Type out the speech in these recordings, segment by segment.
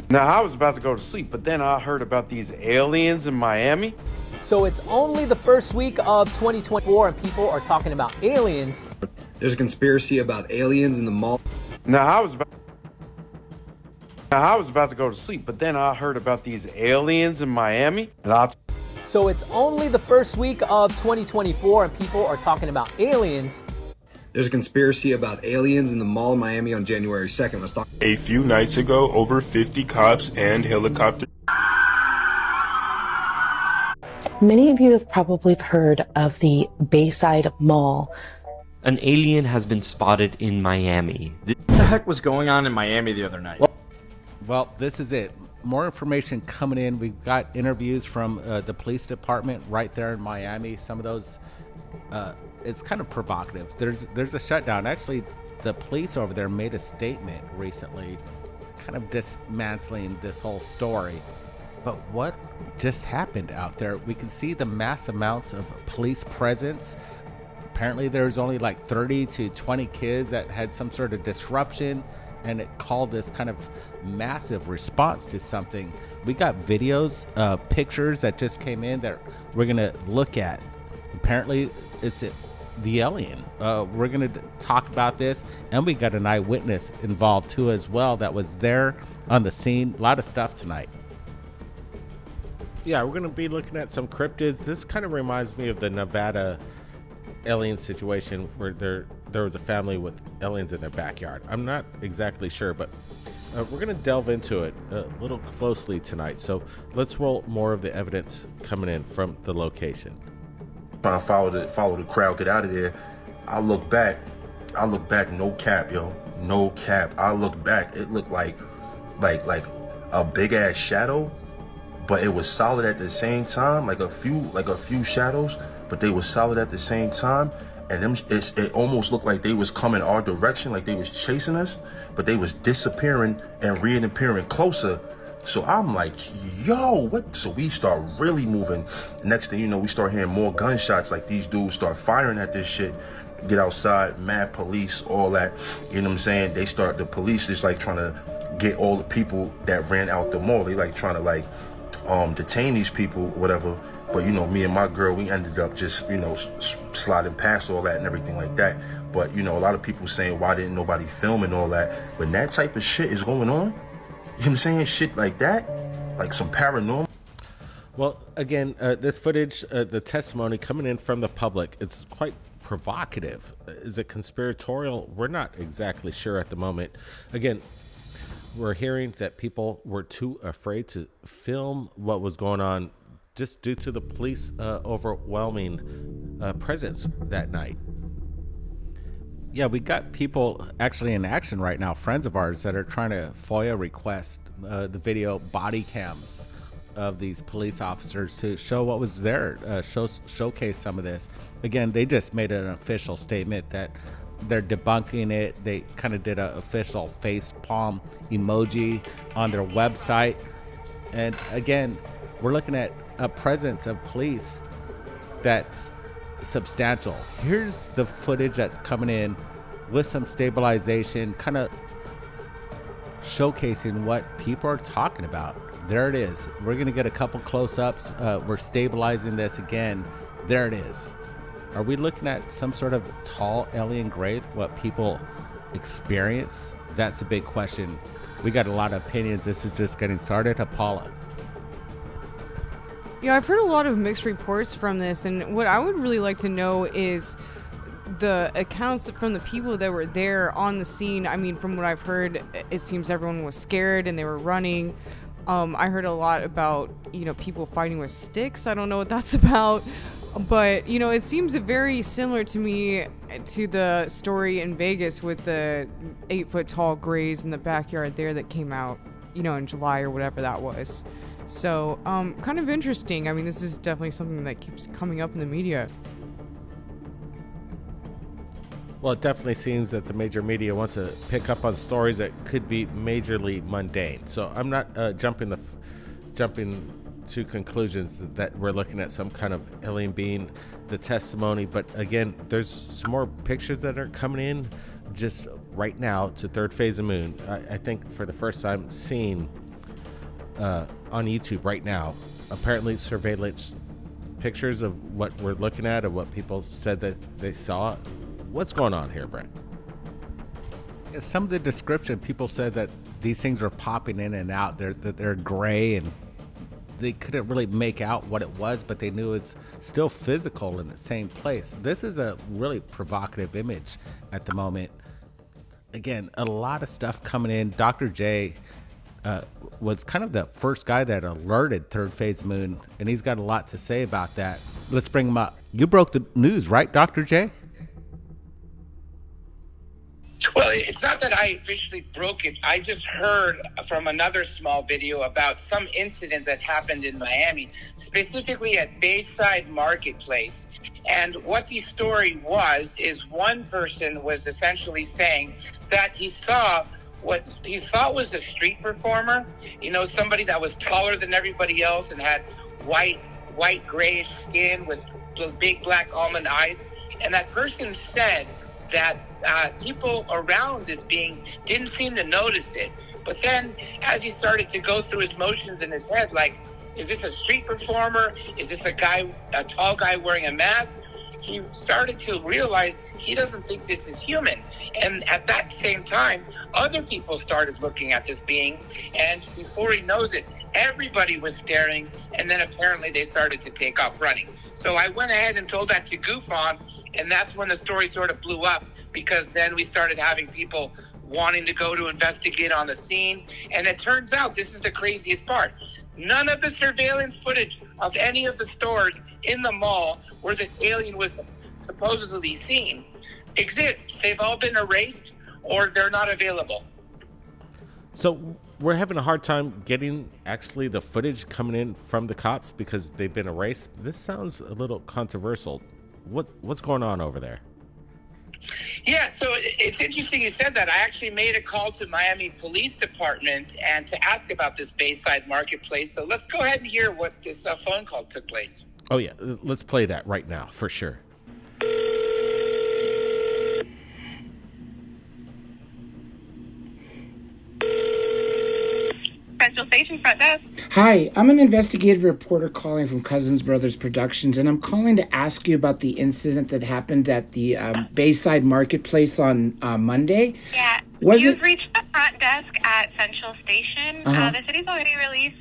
Now, I was about to go to sleep, but then I heard about these aliens in Miami. So it's only the first week of 2024 and people are talking about aliens. There's a conspiracy about aliens in the mall. Now, I was about to go to sleep, but then I heard about these aliens in Miami, and So it's only the first week of 2024 and people are talking about aliens. There's a conspiracy about aliens in the mall in Miami on January 2nd. Let's talk. A few nights ago, over 50 cops and helicopters. Many of you have probably heard of the Bayside Mall. An alien has been spotted in Miami. What the heck was going on in Miami the other night? Well, this is it. More information coming in. We've got interviews from the police department right there in Miami. Some of those, it's kind of provocative. There's a shutdown. Actually, the police over there made a statement recently, kind of dismantling this whole story. But what just happened out there? We can see the mass amounts of police presence. Apparently there's only like 30 to 20 kids that had some sort of disruption, and it called this kind of massive response to something. We got videos, pictures that just came in that we're gonna look at. Apparently it's the alien. We're gonna talk about this, and we got an eyewitness involved too as well that was there on the scene. A lot of stuff tonight. Yeah, we're going to be looking at some cryptids. This kind of reminds me of the Nevada alien situation where there was a family with aliens in their backyard. I'm not exactly sure, but we're going to delve into it a little closely tonight. So let's roll more of the evidence coming in from the location. Trying to follow the crowd, get out of there. I look back, no cap, yo, no cap. I look back, it looked like a big ass shadow, but it was solid at the same time, like a few shadows, but they were solid at the same time. And it almost looked like they was coming our direction, like they was chasing us, but they was disappearing and reappearing closer. So I'm like, yo, what? So we start really moving. Next thing you know, we start hearing more gunshots, like these dudes start firing at this shit. Get outside, mad police, all that. You know what I'm saying? The police is like trying to get all the people that ran out the mall. They like trying to like detain these people, whatever. But you know, me and my girl, we ended up just, you know, sliding past all that and everything like that. But you know, a lot of people saying, why didn't nobody film and all that? When that type of shit is going on, you know what I'm saying? Shit like that, like some paranormal. Well, again, this footage, the testimony coming in from the public, it's quite provocative. Is it conspiratorial? We're not exactly sure at the moment. Again, we're hearing that people were too afraid to film what was going on just due to the police overwhelming presence that night. Yeah, we got people actually in action right now, friends of ours that are trying to FOIA request the video body cams of these police officers to show what was there, showcase some of this. Again, they just made an official statement that they're debunking it. They kind of did an official face palm emoji on their website. And again, we're looking at a presence of police that's substantial. Here's the footage that's coming in with some stabilization, kind of showcasing what people are talking about. There it is. We're gonna get a couple close-ups. We're stabilizing this again. There it is. Are we looking at some sort of tall alien grade, what people experience? That's a big question. We got a lot of opinions. This is just getting started. Paula. Yeah, I've heard a lot of mixed reports from this, and what I would really like to know is the accounts from the people that were there on the scene. I mean, from what I've heard, it seems everyone was scared and they were running. I heard a lot about, you know, people fighting with sticks. I don't know what that's about, but, you know, it seems very similar to me to the story in Vegas with the 8-foot tall grays in the backyard there that came out, you know, in July or whatever that was. So, kind of interesting. I mean, this is definitely something that keeps coming up in the media. Well, it definitely seems that the major media want to pick up on stories that could be majorly mundane. So I'm not jumping to conclusions that we're looking at some kind of alien being, the testimony. But again, there's some more pictures that are coming in just right now to Third Phase of Moon. I think for the first time seeing on YouTube right now. Apparently, surveillance pictures of what we're looking at, of what people said that they saw. What's going on here, Brent? Yeah, some of the description, people said that these things were popping in and out. They're gray, and they couldn't really make out what it was, but they knew it's still physical in the same place. This is a really provocative image at the moment. Again, a lot of stuff coming in. Dr. J was kind of the first guy that alerted Third Phase Moon, and he's got a lot to say about that. Let's bring him up. You broke the news, right, Dr. J? Well, it's not that I officially broke it. I just heard from another small video about some incident that happened in Miami, specifically at Bayside Marketplace. And what the story was is one person was essentially saying that he saw what he thought was a street performer, you know, somebody that was taller than everybody else and had white grayish skin with big black almond eyes. And that person said that people around this being didn't seem to notice it. But then as he started to go through his motions in his head, like, is this a street performer? Is this a tall guy wearing a mask? He started to realize he doesn't think this is human. And at that same time, other people started looking at this being. And before he knows it, everybody was staring. And then apparently they started to take off running. So I went ahead and told that to Goof on. And that's when the story sort of blew up, because then we started having people wanting to go to investigate on the scene. And it turns out, this is the craziest part, none of the surveillance footage of any of the stores in the mall where this alien was supposedly seen exists. They've all been erased or they're not available. So we're having a hard time getting actually the footage coming in from the cops because they've been erased. This sounds a little controversial. What's going on over there? Yeah, so it's interesting you said that. I actually made a call to Miami Police Department and to ask about this Bayside Marketplace. So let's go ahead and hear what this phone call took place. Oh, yeah. Let's play that right now, for sure. Central Station front desk. Hi, I'm an investigative reporter calling from Cousins Brothers Productions, and I'm calling to ask you about the incident that happened at the Bayside Marketplace on Monday. Yeah, you've reached the front desk at Central Station. The city's already released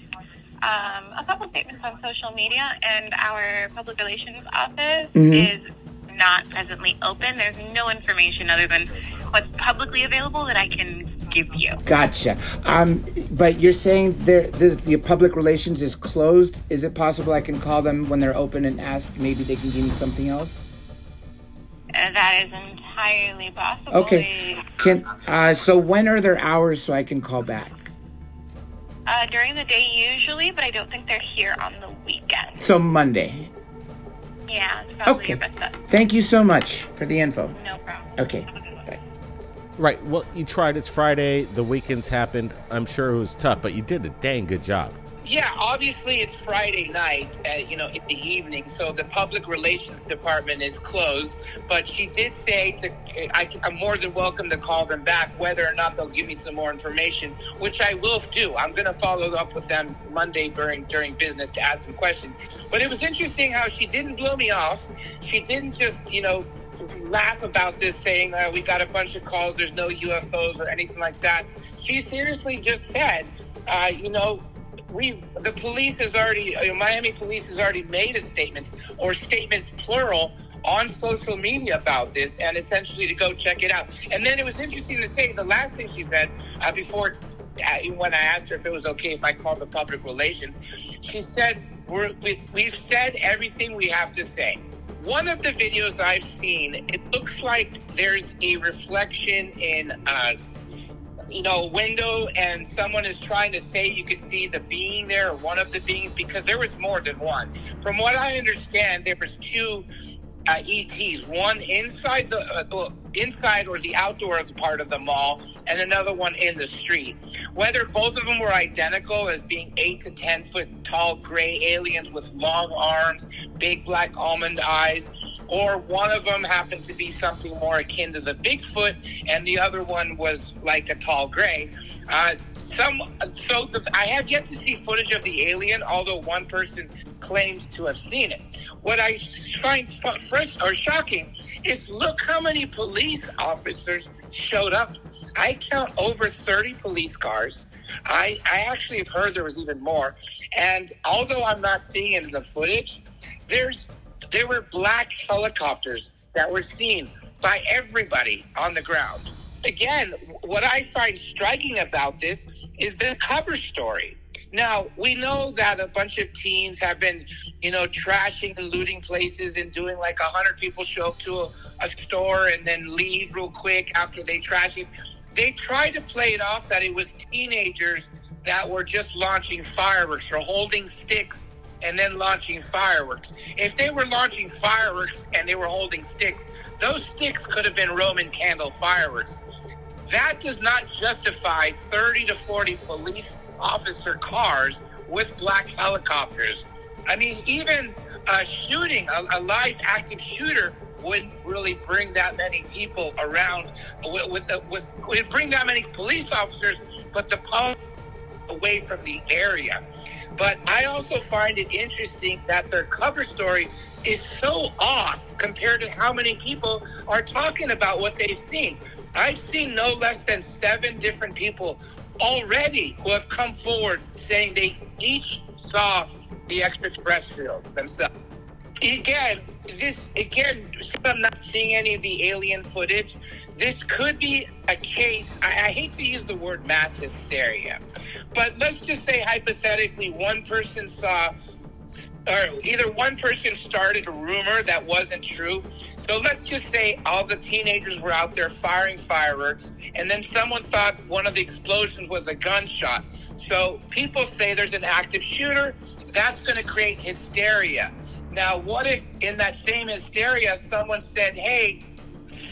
a couple statements on social media, and our public relations office is not presently open. There's no information other than what's publicly available that I can give you. Gotcha. But you're saying the public relations is closed. Is it possible I can call them when they're open and ask maybe they can give me something else? That is entirely possible. Okay. So when are their hours so I can call back? During the day usually, but I don't think they're here on the weekend. So Monday. Yeah, it's probably your best bet. Thank you so much for the info. No problem. Okay. Right. Well, you tried. It's Friday. The weekends happened. I'm sure it was tough, but you did a dang good job. Yeah, obviously it's Friday night, in the evening, so the public relations department is closed. But she did say I'm more than welcome to call them back, whether or not they'll give me some more information, which I will do. I'm going to follow up with them Monday during business to ask some questions. But it was interesting how she didn't blow me off. She didn't just, laugh about this, saying we got a bunch of calls, there's no UFOs or anything like that. She seriously just said, the police has already, Miami police has already made a statement, or statements plural, on social media about this, and essentially to go check it out. And then it was interesting to say, the last thing she said before, when I asked her if it was okay if I called the public relations, she said, we've said everything we have to say. One of the videos I've seen, it looks like there's a reflection in a window, and someone is trying to say you could see the being there, or one of the beings, because there was more than one. From what I understand, there was two ETs, one inside or the outdoor part of the mall, and another one in the street. Whether both of them were identical as being 8 to 10 foot tall gray aliens with long arms, big black almond eyes, or one of them happened to be something more akin to the Bigfoot, and the other one was like a tall gray. I have yet to see footage of the alien, although one person claimed to have seen it. What I find fresh or shocking is look how many police officers showed up. I count over 30 police cars. I actually have heard there was even more. And although I'm not seeing it in the footage, there were black helicopters that were seen by everybody on the ground. Again, what I find striking about this is the cover story. Now, we know that a bunch of teens have been, trashing and looting places and doing like 100 people show up to a store and then leave real quick after they trash it. They tried to play it off that it was teenagers that were just launching fireworks or holding sticks and then launching fireworks. If they were launching fireworks and they were holding sticks, those sticks could have been Roman candle fireworks. That does not justify 30 to 40 police officer cars with black helicopters. I mean, even a shooting, a live active shooter wouldn't really bring that many people around. Would bring that many police officers, but the public away from the area. But I also find it interesting that their cover story is so off compared to how many people are talking about what they've seen. I've seen no less than 7 different people already who have come forward saying they each saw the extraterrestrials themselves. Again, I'm not seeing any of the alien footage. This could be a case, I hate to use the word mass hysteria, but let's just say hypothetically one person saw, or either one person started a rumor that wasn't true. So let's just say all the teenagers were out there firing fireworks, and then someone thought one of the explosions was a gunshot. So people say there's an active shooter. That's going to create hysteria. Now, what if in that same hysteria, someone said, hey,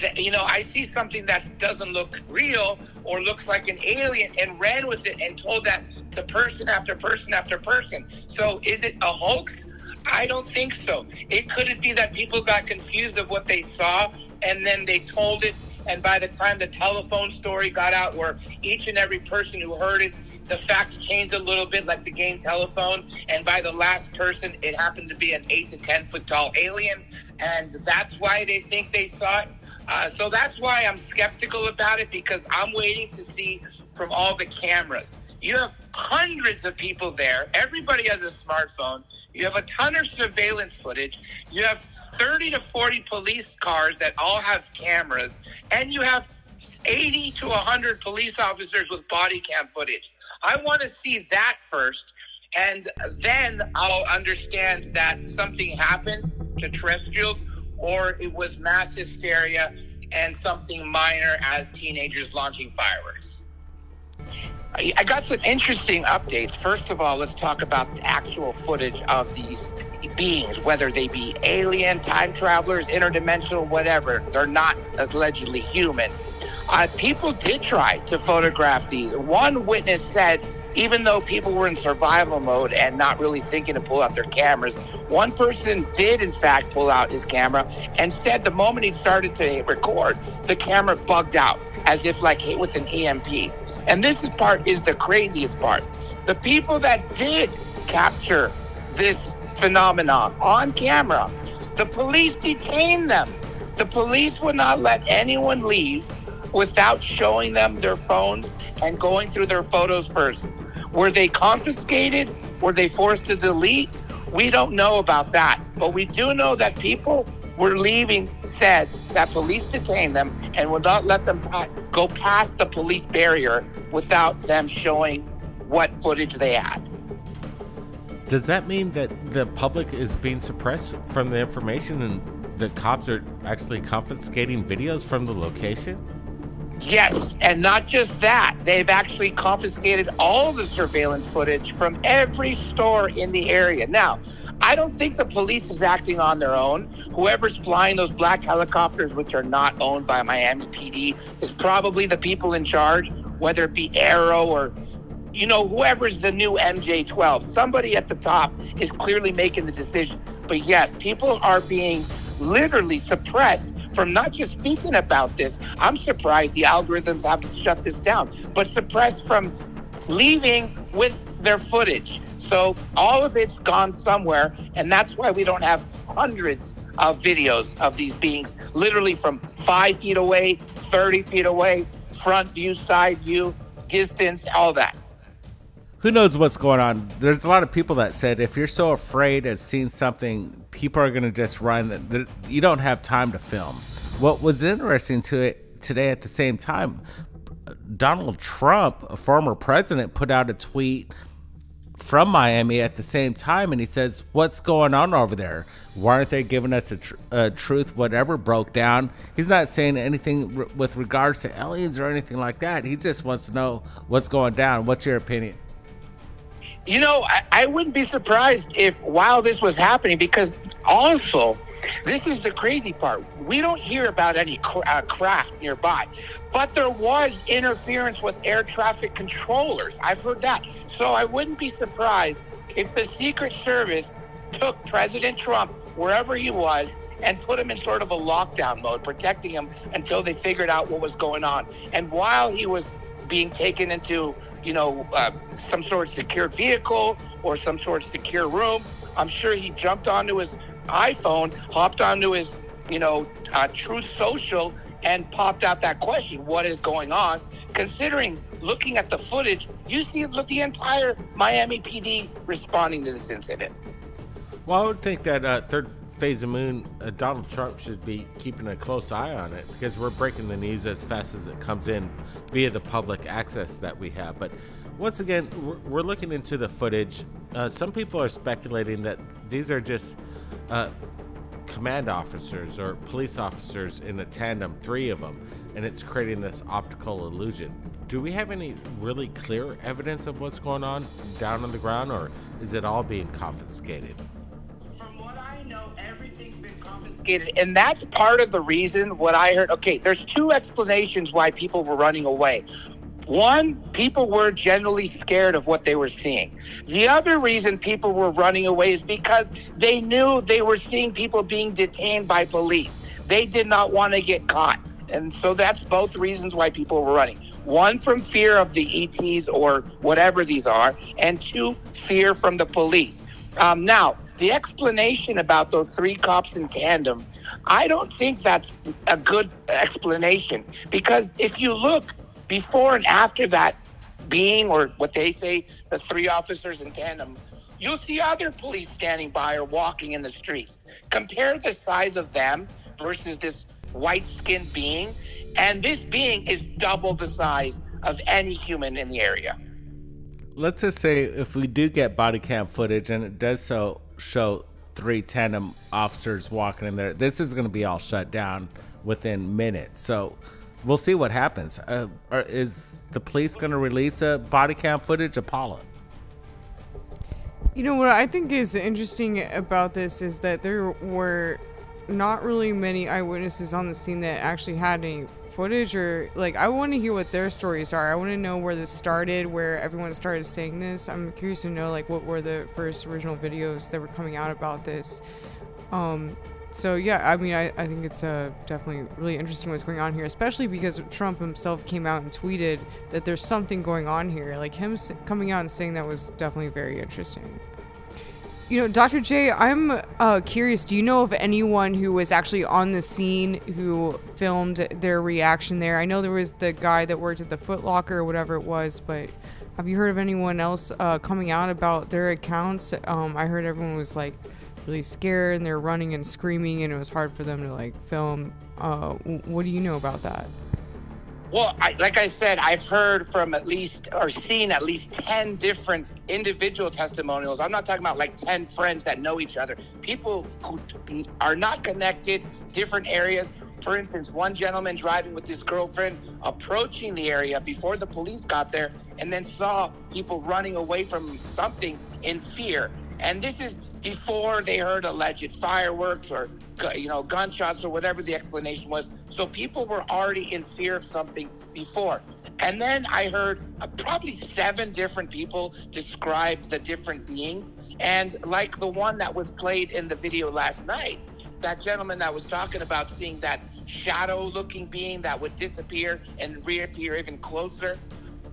I see something that doesn't look real or looks like an alien, and ran with it and told that to person after person after person. So is it a hoax? I don't think so. Could it be that people got confused of what they saw and then they told it, and by the time the telephone story got out where each and every person who heard it, the facts changed a little bit like the game Telephone, and by the last person, it happened to be an 8 to 10 foot tall alien, and that's why they think they saw it. So that's why I'm skeptical about it, because I'm waiting to see from all the cameras. You have hundreds of people there. Everybody has a smartphone. You have a ton of surveillance footage. You have 30 to 40 police cars that all have cameras, and you have 80 to 100 police officers with body cam footage. I want to see that first, and then I'll understand that something happened to terrestrials, or it was mass hysteria and something minor as teenagers launching fireworks. I got some interesting updates. First of all, let's talk about the actual footage of these beings, whether they be alien, time travelers, interdimensional, whatever. They're not allegedly human. People did try to photograph these. One witness said, even though people were in survival mode and not really thinking to pull out their cameras, one person did in fact pull out his camera and said the moment he started to record, the camera bugged out as if like hit with an EMP. And this is the craziest part. The people that did capture this phenomenon on camera, the police detained them. The police would not let anyone leave without showing them their phones and going through their photos first. Were they confiscated? Were they forced to delete? We don't know about that. But we do know that people were leaving, said that police detained them and would not let them go past the police barrier without them showing what footage they had. Does that mean that the public is being suppressed from the information and the cops are actually confiscating videos from the location? Yes, and not just that. They've actually confiscated all the surveillance footage from every store in the area. Now, I don't think the police is acting on their own. Whoever's flying those black helicopters, which are not owned by Miami PD, is probably the people in charge, whether it be Arrow or, whoever's the new MJ-12. Somebody at the top is clearly making the decision. But yes, people are being literally suppressed from not just speaking about this. I'm surprised the algorithms haven't shut this down, but suppressed from leaving with their footage. So all of it's gone somewhere, and that's why we don't have hundreds of videos of these beings literally from 5 feet away, 30 feet away, front view, side view, distance, all that. Who knows what's going on? There's a lot of people that said if you're so afraid of seeing something, people are going to just run. You don't have time to film. What was interesting to it today at the same time, Donald Trump, a former president, put out a tweet from Miami at the same time, and he says, what's going on over there? Why aren't they giving us a truth, whatever broke down? He's not saying anything with regards to aliens or anything like that. He just wants to know what's going down. What's your opinion? You know, I wouldn't be surprised if while this was happening, because also, this is the crazy part. We don't hear about any craft nearby, but there was interference with air traffic controllers. I've heard that. So I wouldn't be surprised if the Secret Service took President Trump wherever he was and put him in sort of a lockdown mode, protecting him until they figured out what was going on. And while he was being taken into, you know, some sort of secured vehicle or some sort of secure room, I'm sure he jumped onto his iPhone, hopped onto his, you know, Truth Social, and popped out that question, what is going on? Considering, looking at the footage, you see the entire Miami PD responding to this incident. Well, I would think that Third Phase of Moon, Donald Trump should be keeping a close eye on it, because we're breaking the news as fast as it comes in via the public access that we have. But once again, we're looking into the footage. Some people are speculating that these are just command officers or police officers in a tandem, 3 of them, and it's creating this optical illusion. Do we have any really clear evidence of what's going on down on the ground, or is it all being confiscated? And that's part of the reason what I heard. Okay, there's 2 explanations why people were running away. One, people were generally scared of what they were seeing. The other reason people were running away is because they knew they were seeing people being detained by police. They did not want to get caught. And so that's both reasons why people were running. One, from fear of the ETs or whatever these are, and 2, fear from the police. Now, the explanation about those 3 cops in tandem, I don't think that's a good explanation, because if you look before and after that being, or what they say, the 3 officers in tandem, you'll see other police standing by or walking in the streets. Compare the size of them versus this white-skinned being, and this being is double the size of any human in the area. Let's just say if we do get body cam footage and it does show 3 tandem officers walking in there, this is going to be all shut down within minutes. So we'll see what happens. Is the police going to release a body cam footage of Paula? You know, what I think is interesting about this is that there were not really many eyewitnesses on the scene that actually had any footage, or like, I want to hear what their stories are. I want to know where this started, where everyone started saying this. I'm curious to know, like, what were the first original videos that were coming out about this. So yeah, I mean, I think it's definitely really interesting what's going on here, especially because Trump himself came out and tweeted that there's something going on here. Like, him coming out and saying that was definitely very interesting. You know, Dr. J, I'm curious, do you know of anyone who was actually on the scene who filmed their reaction there? I know there was the guy that worked at the Foot Locker or whatever it was, but have you heard of anyone else coming out about their accounts? I heard everyone was, like, really scared and they're running and screaming and it was hard for them to, like, film. What do you know about that? Well, like I said, I've heard from at least, or seen at least 10 different individual testimonials. I'm not talking about like 10 friends that know each other. People who are not connected, different areas. For instance, one gentleman driving with his girlfriend, approaching the area before the police got there, and then saw people running away from something in fear. And this is before they heard alleged fireworks or, you know, gunshots or whatever the explanation was. So people were already in fear of something before. And then I heard probably 7 different people describe the different beings. And like the one that was played in the video last night, that gentleman that was talking about seeing that shadow-looking being that would disappear and reappear even closer.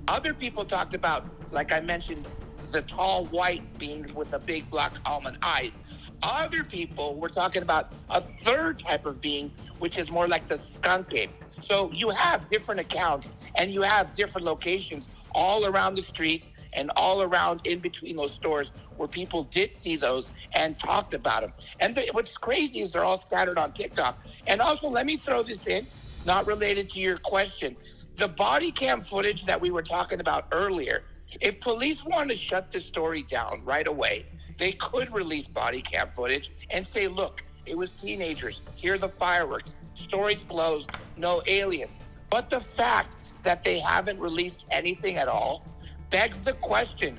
Other people talked about, like I mentioned, the tall white being with the big black almond eyes. Other people were talking about a third type of being, which is more like the skunk ape. So you have different accounts and you have different locations all around the streets and all around in between those stores where people did see those and talked about them. And what's crazy is they're all scattered on TikTok. And also, let me throw this in, not related to your question. The body cam footage that we were talking about earlier, if police want to shut the story down right away, they could release body cam footage and say, look, it was teenagers. Here are the fireworks. Story's closed. No aliens. But the fact that they haven't released anything at all begs the question,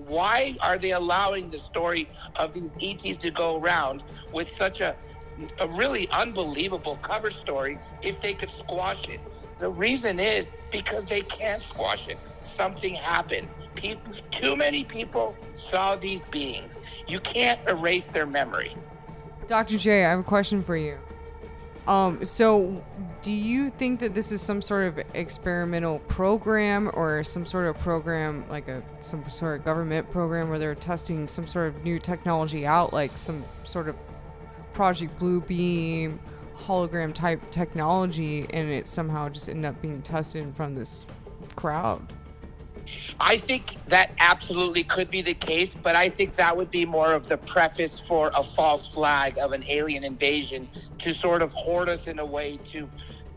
why are they allowing the story of these ETs to go around with such a really unbelievable cover story if they could squash it? The reason is because they can't squash it. Something happened. Too many people saw these beings. You can't erase their memory. Dr. J, I have a question for you. So do you think that this is some sort of experimental program or some sort of program, like some sort of government program where they're testing some sort of new technology out, like some sort of Project Blue Beam hologram type technology, and it somehow just ended up being tested in front of this crowd? I think that absolutely could be the case, but I think that would be more of the preface for a false flag of an alien invasion to sort of hoard us in a way to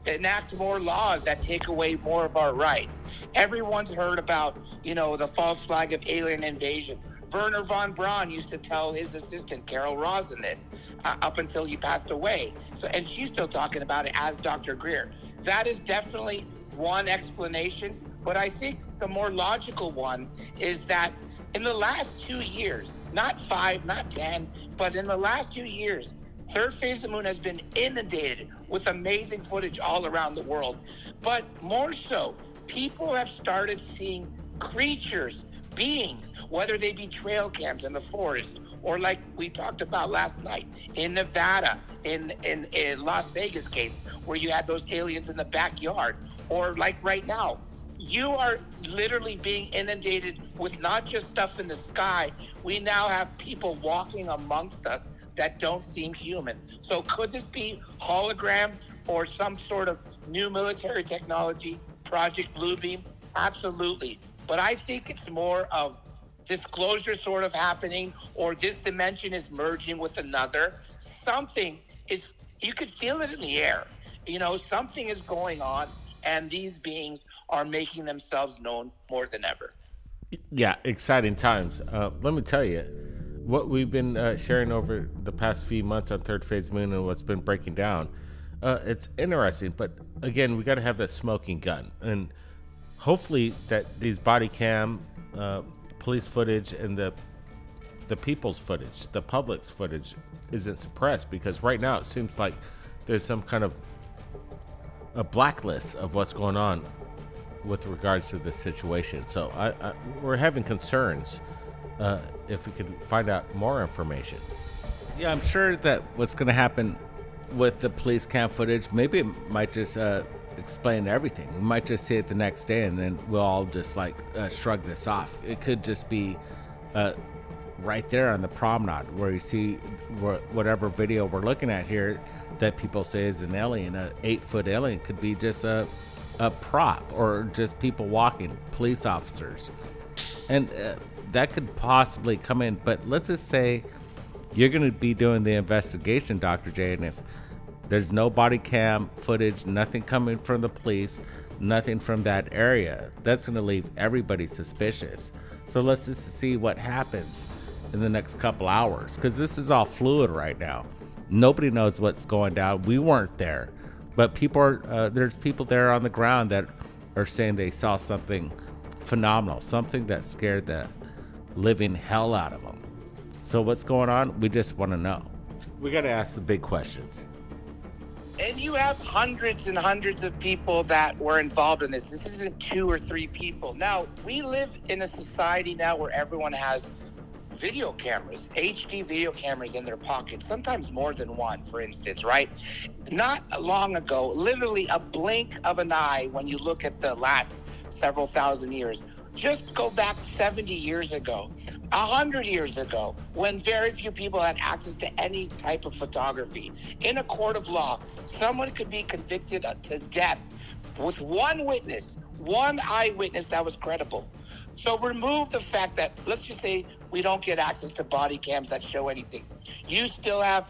enact more laws that take away more of our rights. Everyone's heard about, the false flag of alien invasion. Werner von Braun used to tell his assistant, Carol Rosen, this up until he passed away. And she's still talking about it as Dr. Greer. That is definitely one explanation, but I think the more logical one is that in the last 2 years, not 5, not 10, but in the last 2 years, Third Phase of Moon has been inundated with amazing footage all around the world. But more so, people have started seeing creatures, beings, whether they be trail cams in the forest, or like we talked about last night in Nevada, in Las Vegas case, where you had those aliens in the backyard, or like right now. You are literally being inundated with not just stuff in the sky. We now have people walking amongst us that don't seem human. So could this be hologram or some sort of new military technology, Project Bluebeam? Absolutely. But I think it's more of disclosure sort of happening, or this dimension is merging with another. Something is, you could feel it in the air. Something is going on, and these beings are making themselves known more than ever. Yeah, exciting times. Let me tell you, what we've been sharing over the past few months on Third Phase Moon and what's been breaking down, it's interesting. But again, we got to have that smoking gun, and hopefully that these body cam, police footage, and the people's footage, the public's footage, isn't suppressed, because right now it seems like there's some kind of a blacklist of what's going on with regards to this situation. So we're having concerns if we could find out more information. Yeah, I'm sure that what's going to happen with the police cam footage, maybe it might just explain everything. We might just see it the next day, and then we'll all just shrug this off. It could just be right there on the promenade where you see whatever video we're looking at here that people say is an alien, an 8-foot alien, could be just a prop, or just people walking, police officers. And that could possibly come in. But let's just say you're going to be doing the investigation, Dr. J, and if there's no body cam footage, nothing coming from the police, nothing from that area, that's going to leave everybody suspicious. So let's just see what happens in the next couple hours, because this is all fluid right now. Nobody knows what's going down. We weren't there, but people are there's people there on the ground that are saying they saw something phenomenal, something that scared the living hell out of them. So what's going on? We just want to know. We got to ask the big questions. And you have hundreds and hundreds of people that were involved in this. This isn't 2 or 3 people. Now, we live in a society now where everyone has video cameras, HD video cameras in their pockets, sometimes more than one, for instance, right? Not long ago, literally a blink of an eye when you look at the last several thousand years. Just go back 70 years ago, 100 years ago, when very few people had access to any type of photography. In a court of law, someone could be convicted to death with one witness, one eyewitness that was credible. So remove the fact that, let's just say we don't get access to body cams that show anything. You still have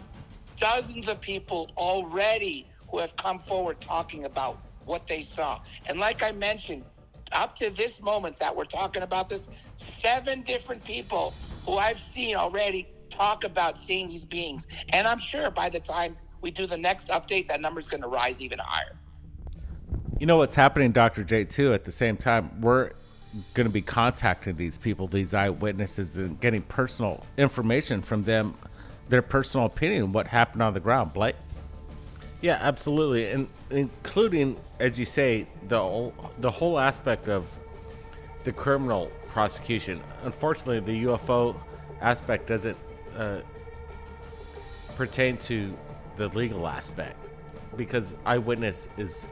dozens of people already who have come forward talking about what they saw. And like I mentioned, up to this moment that we're talking about this, 7 different people who I've seen already talk about seeing these beings. And I'm sure by the time we do the next update, that number's going to rise even higher. You know what's happening, Dr. J, too, at the same time, we're going to be contacting these people, these eyewitnesses, and getting personal information from them, their personal opinion, what happened on the ground. Blake? Yeah, absolutely, and including, as you say, the whole aspect of the criminal prosecution. Unfortunately, the UFO aspect doesn't pertain to the legal aspect, because eyewitness is,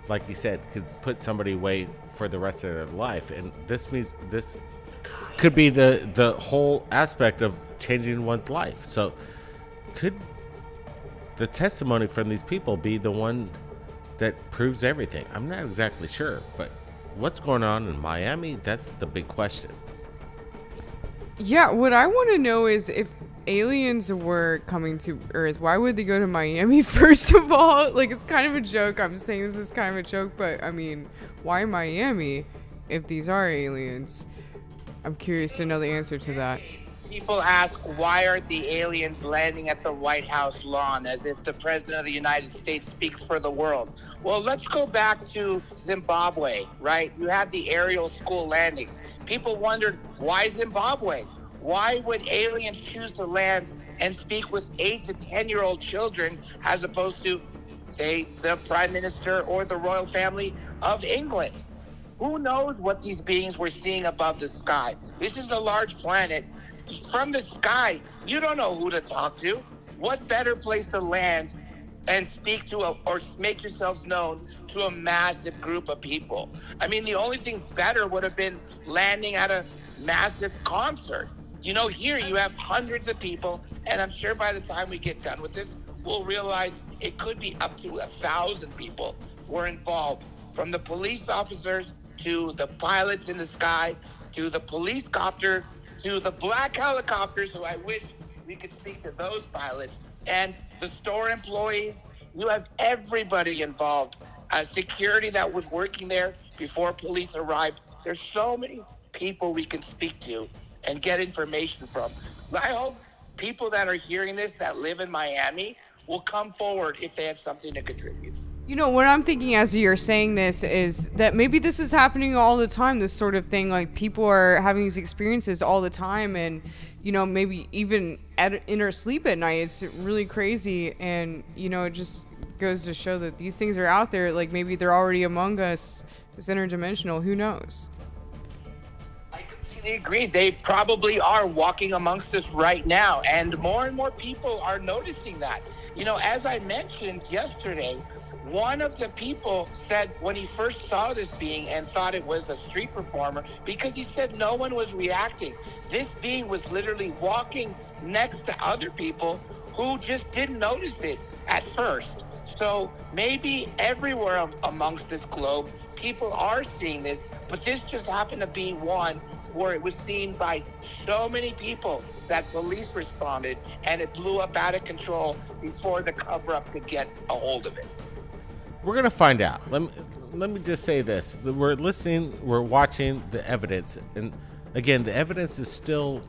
like you said, could put somebody away for the rest of their life, and this means this could be the whole aspect of changing one's life. So could the testimony from these people be the one that proves everything? I'm not exactly sure, but what's going on in Miami, that's the big question. Yeah, what I want to know is if aliens were coming to Earth, why would they go to Miami first of all? Like, it's kind of a joke. I'm saying this is kind of a joke, but I mean, why Miami if these are aliens? I'm curious to know the answer to that. People ask, why are the aliens landing at the White House lawn as if the President of the United States speaks for the world? Well, let's go back to Zimbabwe, right? You had the aerial school landing. People wondered, why Zimbabwe? Why would aliens choose to land and speak with 8 to 10-year-old children as opposed to, say, the Prime Minister or the royal family of England? Who knows what these beings were seeing above the sky? This is a large planet. From the sky, you don't know who to talk to. What better place to land and speak to or make yourselves known to a massive group of people? I mean, the only thing better would have been landing at a massive concert. You know, here you have hundreds of people, and I'm sure by the time we get done with this, we'll realize it could be up to 1,000 people were involved, from the police officers to the pilots in the sky to the police copter to the black helicopters, who I wish we could speak to those pilots, and the store employees. You have everybody involved. Security that was working there before police arrived. There's so many people we can speak to and get information from. I hope people that are hearing this that live in Miami will come forward if they have something to contribute. You know, what I'm thinking as you're saying this is that maybe this is happening all the time, this sort of thing. Like, people are having these experiences all the time, and, you know, maybe even in our sleep at night. It's really crazy, and, you know, it just goes to show that these things are out there. Like, maybe they're already among us. It's interdimensional. Who knows? I completely agree. They probably are walking amongst us right now, and more people are noticing that. You know, as I mentioned yesterday, one of the people said when he first saw this being and thought it was a street performer, because he said no one was reacting. This being was literally walking next to other people who just didn't notice it at first. So maybe everywhere amongst this globe, people are seeing this, but this just happened to be one where it was seen by so many people that police responded, and it blew up out of control before the cover-up could get a hold of it. We're going to find out. Let me just say this. We're listening, we're watching the evidence. And again, the evidence is still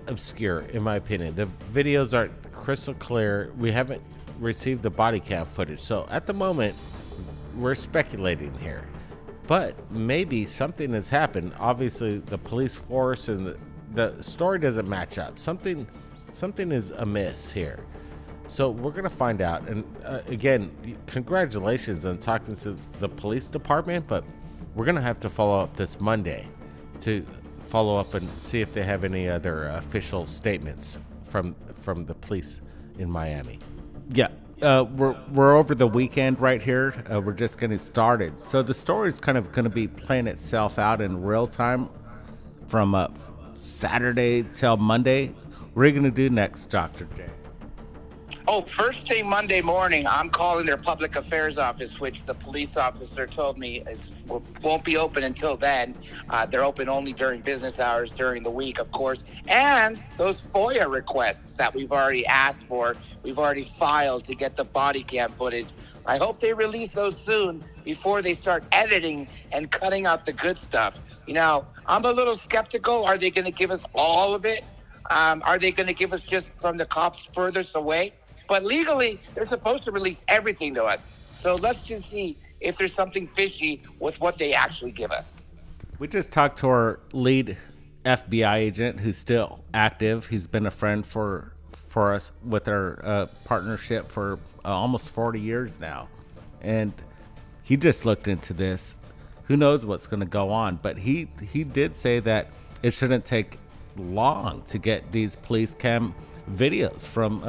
obscure, in my opinion. The videos aren't crystal clear. We haven't received the body cam footage. So at the moment, we're speculating here. But maybe something has happened. Obviously, the police force and the story doesn't match up. Something is amiss here. So we're going to find out. And again, congratulations on talking to the police department, but we're going to have to follow up this Monday to follow up and see if they have any other official statements from the police in Miami. Yeah, we're over the weekend right here. We're just getting started. So the story is kind of going to be playing itself out in real time from Saturday till Monday. What are you going to do next, Dr. J? Oh, first thing Monday morning, I'm calling their public affairs office, which the police officer told me won't be open until then. They're open only during business hours, during the week, of course. And those FOIA requests that we've already asked for, we've already filed to get the body cam footage. I hope they release those soon before they start editing and cutting out the good stuff. You know, I'm a little skeptical. Are they going to give us all of it? Are they going to give us just from the cops furthest away? But legally, they're supposed to release everything to us. So let's just see if there's something fishy with what they actually give us. We just talked to our lead FBI agent who's still active. He's been a friend for us with our partnership for almost 40 years now. And he just looked into this. Who knows what's going to go on? But he did say that it shouldn't take long to get these police cam videos from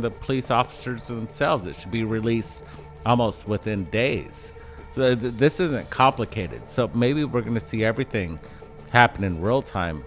the police officers themselves. It should be released almost within days. So this isn't complicated. So maybe we're going to see everything happen in real time.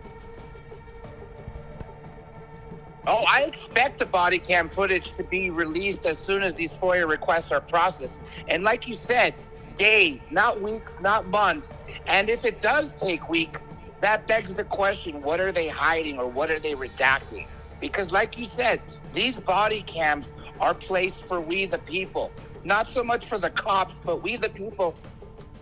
Oh, I expect the body cam footage to be released as soon as these FOIA requests are processed. And like you said, days, not weeks, not months. And if it does take weeks, that begs the question, what are they hiding or what are they redacting? Because like you said, these body cams are placed for we the people. Not so much for the cops, but we the people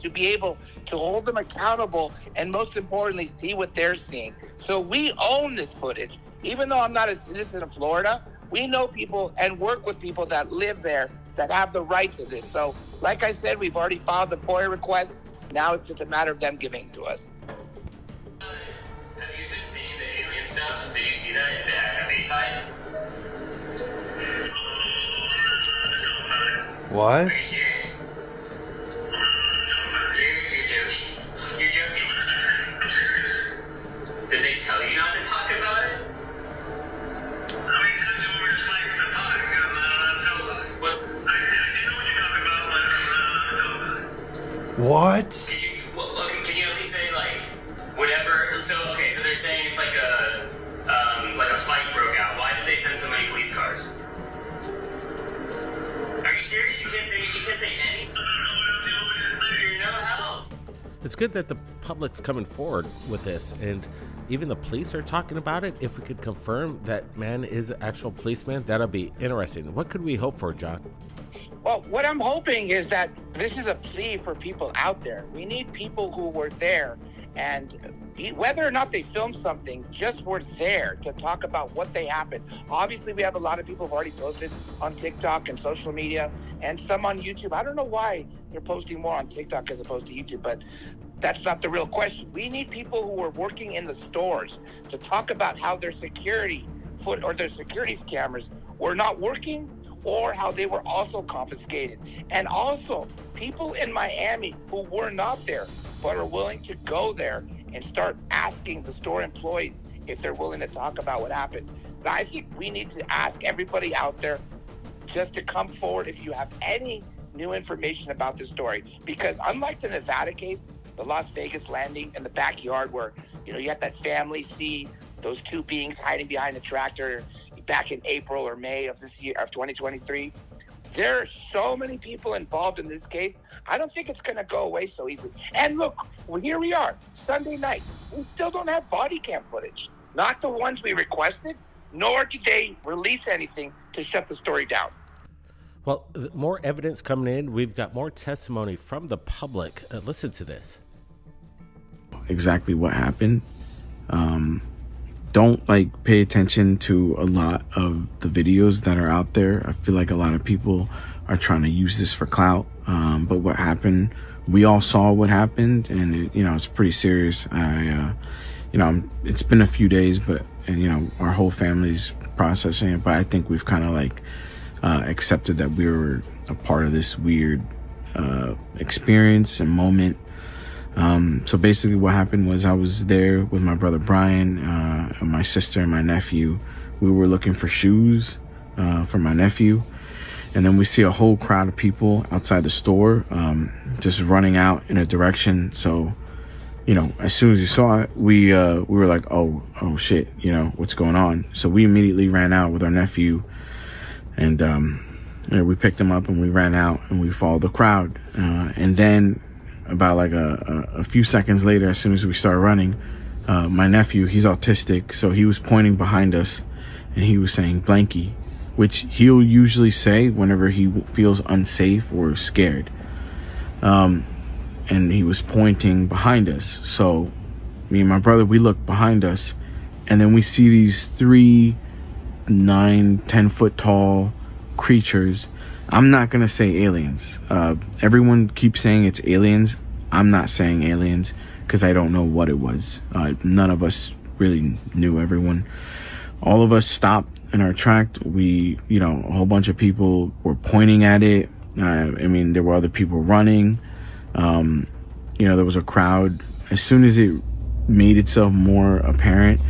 to be able to hold them accountable and most importantly, see what they're seeing. So we own this footage. Even though I'm not a citizen of Florida, we know people and work with people that live there that have the right to this. So like I said, we've already filed the FOIA request. Now it's just a matter of them giving it to us. Have you been seeing the alien stuff? Did you see that at Bayside? What? Are you serious? You're joking. You're joking. Did they tell you not to talk about it? How many times have we sliced the pie? I'm not allowed to know about it. What? I know what you're talking about, but I'm not allowed to know about it. What? Can you at least say, like, whatever? So they're saying it's like a fight broke out. Why did they send so many police cars? Are you serious? You can't say any? You're no help. It's good that the public's coming forward with this, and even the police are talking about it. If we could confirm that man is an actual policeman, that'll be interesting. What could we hope for, John? Well, what I'm hoping is that this is a plea for people out there. We need people who were there, and whether or not they filmed something, just were there to talk about what they happened. Obviously, we have a lot of people who've already posted on TikTok and social media, and some on YouTube. I don't know why they're posting more on TikTok as opposed to YouTube, but that's not the real question. We need people who are working in the stores to talk about how their security cameras were not working, or how they were also confiscated. And also, people in Miami who were not there, but are willing to go there and start asking the store employees if they're willing to talk about what happened. But I think we need to ask everybody out there just to come forward if you have any new information about this story. Because unlike the Nevada case, the Las Vegas landing in the backyard where, you had that family see those two beings hiding behind a tractor back in April or May of this year, of 2023. There are so many people involved in this case. I don't think it's going to go away so easily. And look, here we are, Sunday night. We still don't have body cam footage. Not the ones we requested, nor did they release anything to shut the story down. Well, more evidence coming in. We've got more testimony from the public. Listen to this. Exactly what happened. Don't pay attention to a lot of the videos that are out there. I feel like a lot of people are trying to use this for clout. But what happened, we all saw what happened, and it's pretty serious. It's been a few days, and our whole family's processing it, but I think we've kind of accepted that we were a part of this weird experience and moment. So basically what happened was I was there with my brother Brian, my sister and my nephew. We were looking for shoes for my nephew. And then we see a whole crowd of people outside the store, just running out in a direction. So, you know, as soon as we saw it, we were like, oh shit, you know, what's going on? So we immediately ran out with our nephew, and we picked him up and we ran out and we followed the crowd. And then about like a few seconds later, as soon as we started running, my nephew, he's autistic, so he was pointing behind us and he was saying blankie, which he'll usually say whenever he feels unsafe or scared. And he was pointing behind us. So me and my brother, we look behind us, and then we see these 3 9-10 foot tall creatures. I'm not gonna say aliens. Everyone keeps saying it's aliens. I'm not saying aliens because I don't know what it was. None of us really knew. Everyone, all of us stopped in our track. We, you know, a whole bunch of people were pointing at it. I mean, there were other people running. You know, there was a crowd. As soon as it made itself more apparent,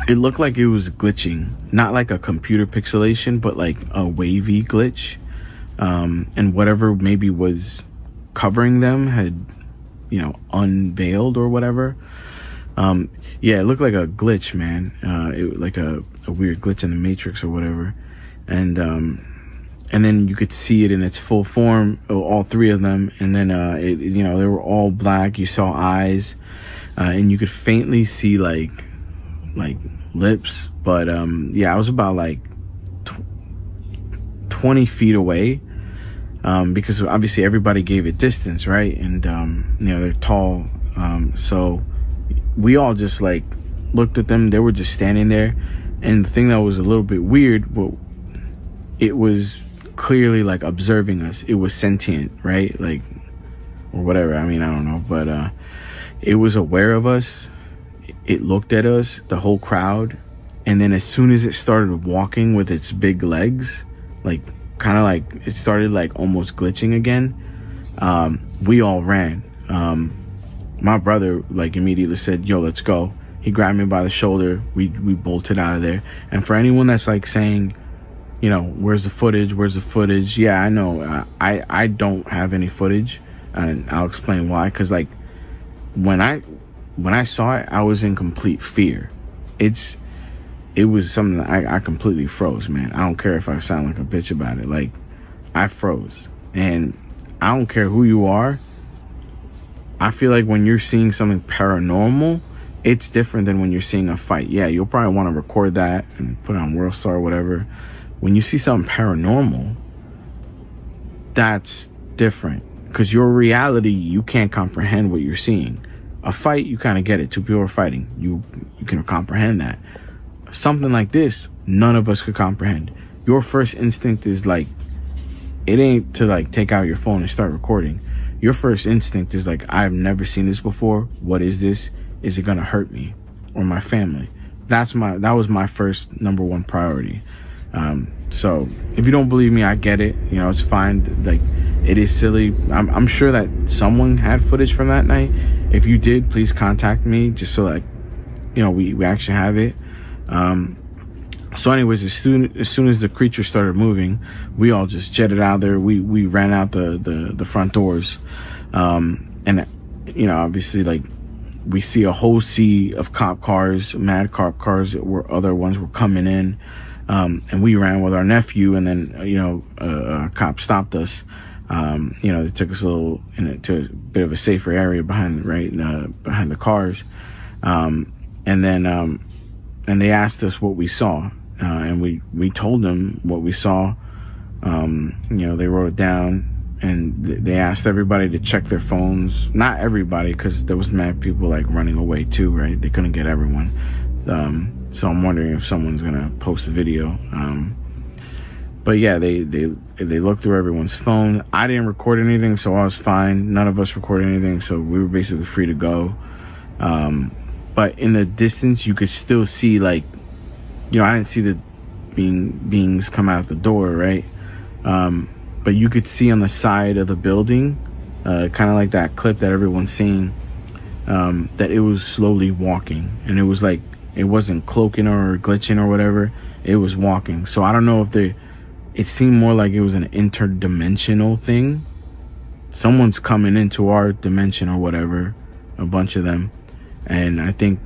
it looked like it was glitching, not like a computer pixelation, but like a wavy glitch. And whatever maybe was covering them had, you know, unveiled or whatever. Yeah, it looked like a glitch, man. It like a weird glitch in the Matrix or whatever. And then you could see it in its full form, all 3 of them. And then, you know, they were all black. You saw eyes, and you could faintly see like lips. But, yeah, I was about like 20 feet away, because obviously everybody gave it distance, right? And, you know, they're tall. So we all just like looked at them. They were just standing there. And the thing that was a little bit weird, but it was clearly like observing us. It was sentient, right? Like, or whatever. I mean, I don't know, but it was aware of us. It looked at us, the whole crowd, and then as soon as it started walking with its big legs, like kind of like it started like almost glitching again, we all ran. My brother like immediately said, yo, let's go. He grabbed me by the shoulder. We bolted out of there. And for anyone that's like saying, you know, where's the footage? Yeah, I know. I don't have any footage, and I'll explain why. Because like when I saw it, I was in complete fear. It was something that I completely froze, man. I don't care if I sound like a bitch about it. Like, I froze. And I don't care who you are. I feel like when you're seeing something paranormal, it's different than when you're seeing a fight. Yeah, you'll probably want to record that and put it on WorldStar or whatever. When you see something paranormal, that's different. Because your reality, you can't comprehend what you're seeing. A fight, you kind of get it. 2 people are fighting. You can comprehend that. Something like this, none of us could comprehend. Your first instinct is like, it ain't to like take out your phone and start recording. Your first instinct is like, I've never seen this before. What is this? Is it gonna hurt me or my family? That was my first #1 priority. So if you don't believe me, I get it. You know, it's fine. Like, it is silly. I'm sure that someone had footage from that night. If you did, please contact me just so like, you know, we actually have it. So anyways, as soon as the creature started moving, we all just jetted out there. We ran out the front doors. And you know, obviously, like, we see a whole sea of cop cars, mad cop cars, where other ones were coming in. And we ran with our nephew, and then, you know, a cop stopped us. You know, they took us to a bit of a safer area behind the cars. And they asked us what we saw. And we told them what we saw. You know, they wrote it down, and they asked everybody to check their phones. Not everybody, because there was mad people like running away too, right? They couldn't get everyone. So I'm wondering if someone's gonna post a video. But yeah, they looked through everyone's phone. I didn't record anything, so I was fine. None of us recorded anything, so we were basically free to go. But in the distance, you could still see, like, you know, I didn't see the beings come out the door, right? But you could see on the side of the building, kind of like that clip that everyone's seeing, that it was slowly walking, and it was like, it wasn't cloaking or glitching or whatever. It was walking. So I don't know if it seemed more like it was an interdimensional thing. Someone's coming into our dimension or whatever, a bunch of them. And I think,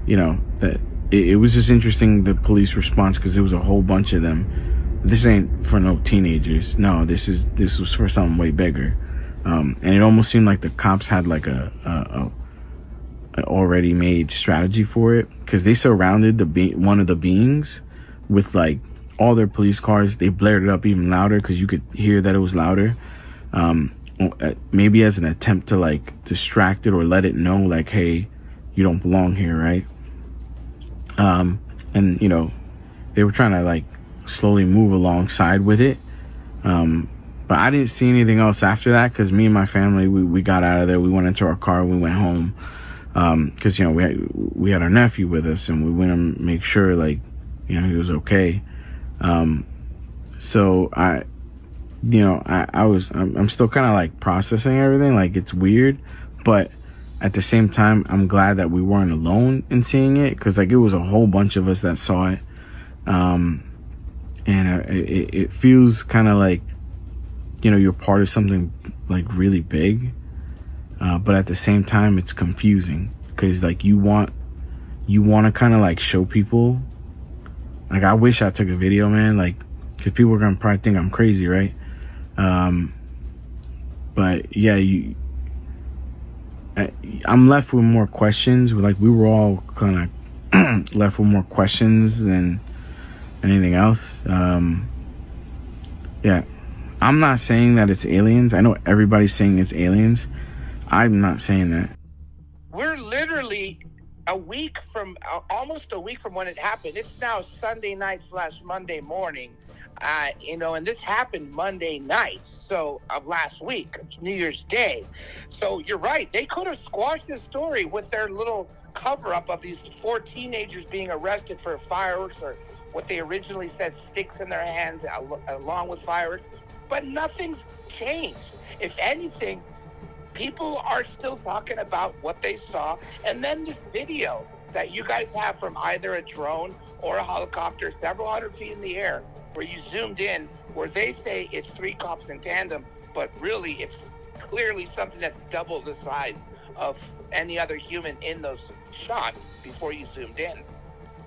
you know, that it was just interesting, the police response, because it was a whole bunch of them. This ain't for no teenagers. No, this was for something way bigger. And it almost seemed like the cops had like a already made strategy for it, because they surrounded one of the beings with like all their police cars. They blared it up even louder because you could hear that it was louder. Maybe as an attempt to like distract it or let it know like, hey, you don't belong here, right? And you know, they were trying to like slowly move alongside with it. But I didn't see anything else after that, because me and my family, we got out of there. We went into our car, we went home, because you know, we had our nephew with us, and we went to make sure, like, you know, he was okay. So I'm still kind of like processing everything. Like, it's weird, but at the same time, I'm glad that we weren't alone in seeing it, because like it was a whole bunch of us that saw it. And it feels kind of like, you know, you're part of something like really big, but at the same time it's confusing, because like you want to kind of like show people, like, I wish I took a video, man, like, because people are gonna probably think I'm crazy, right? But yeah, I'm left with more questions. Like, we were all kind of left with more questions than anything else. Yeah, I'm not saying that it's aliens. I know everybody's saying it's aliens. I'm not saying that. We're literally almost a week from when it happened. It's now Sunday night / Monday morning. You know, and this happened Monday night, of last week, New Year's Day. So you're right. They could have squashed this story with their little cover-up of these 4 teenagers being arrested for fireworks, or what they originally said, sticks in their hands along with fireworks. But nothing's changed. If anything, people are still talking about what they saw. And then this video that you guys have from either a drone or a helicopter several hundred feet in the air, where you zoomed in, where they say it's 3 cops in tandem, but really it's clearly something that's double the size of any other human in those shots before you zoomed in.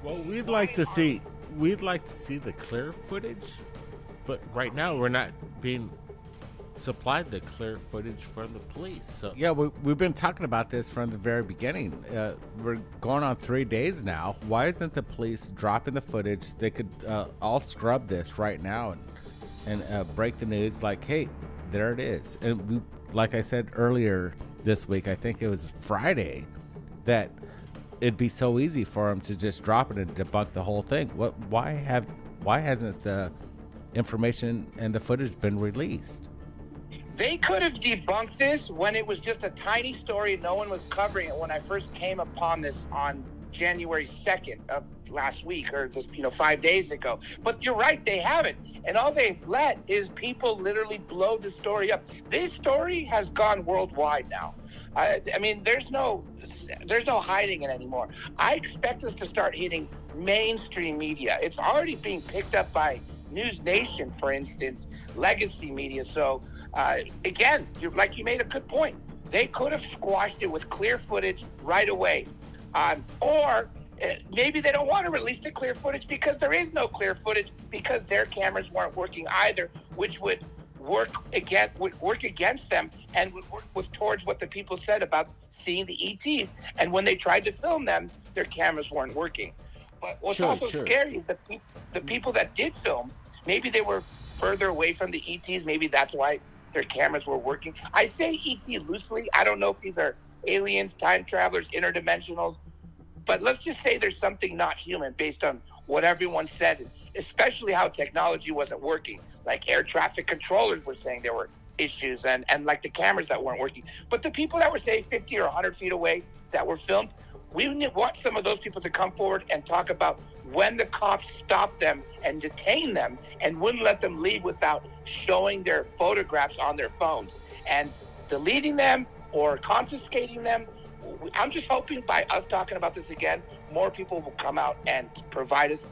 Well, we'd like to see the clear footage, but right now we're not being supplied the clear footage from the police. So yeah, we've been talking about this from the very beginning. We're going on 3 days now. Why isn't the police dropping the footage? They could all scrub this right now and break the news like, hey, there it is. And we, like I said earlier this week, I think it was Friday, that it'd be so easy for them to just drop it and debunk the whole thing. Why hasn't the information and the footage been released? They could have debunked this when it was just a tiny story. No one was covering it when I first came upon this on January 2nd of last week, or just, 5 days ago. But you're right, they haven't. And all they've let is people literally blow the story up. This story has gone worldwide now. I mean, there's no hiding it anymore. I expect us to start hitting mainstream media. It's already being picked up by News Nation, for instance, legacy media. So again, you made a good point. They could have squashed it with clear footage right away. Or maybe they don't want to release the clear footage because there is no clear footage, because their cameras weren't working either, which would work against them and would work towards what the people said about seeing the ETs. And when they tried to film them, their cameras weren't working. But what's also scary is the people that did film, maybe they were further away from the ETs. Maybe that's why their cameras were working. I say ET loosely. I don't know if these are aliens, time travelers, interdimensionals, but let's just say there's something not human based on what everyone said, especially how technology wasn't working. Like air traffic controllers were saying there were issues, and like the cameras that weren't working. But the people that were, say, 50 or 100 feet away that were filmed, we want some of those people to come forward and talk about when the cops stopped them and detained them and wouldn't let them leave without showing their photographs on their phones. And deleting them or confiscating them. I'm just hoping by us talking about this again, more people will come out and provide us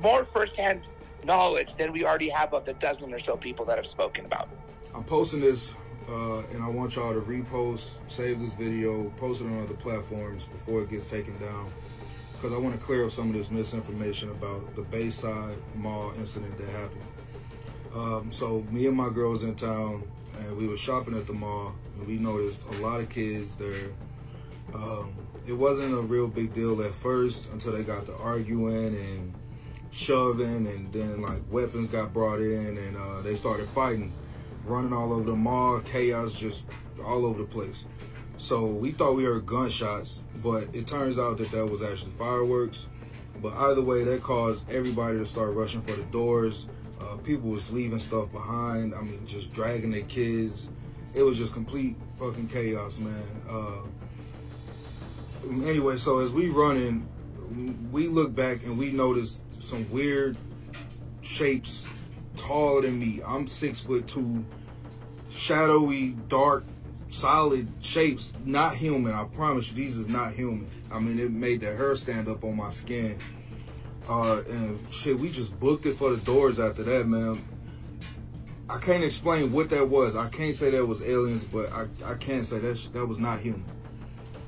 more firsthand knowledge than we already have of the dozen or so people that have spoken about. I'm posting this, and I want y'all to repost, save this video, post it on other platforms before it gets taken down, because I want to clear up some of this misinformation about the Bayside Mall incident that happened. So me and my girl was in town, and we were shopping at the mall, and we noticed a lot of kids there. It wasn't a real big deal at first until they got to arguing and shoving, and then like weapons got brought in, and they started fighting, running all over the mall, chaos just all over the place. So we thought we heard gunshots, but it turns out that that was actually fireworks. But either way, that caused everybody to start rushing for the doors. People was leaving stuff behind. I mean, just dragging their kids. It was just complete fucking chaos, man. Anyway, so as we running, we look back and we noticed some weird shapes taller than me. I'm 6'2", shadowy, dark, solid shapes, not human. I promise you, these is not human. I mean, it made the hair stand up on my skin. And shit, we just booked it for the doors after that, man. I can't explain what that was. I can't say that was aliens, but I can say that was not human.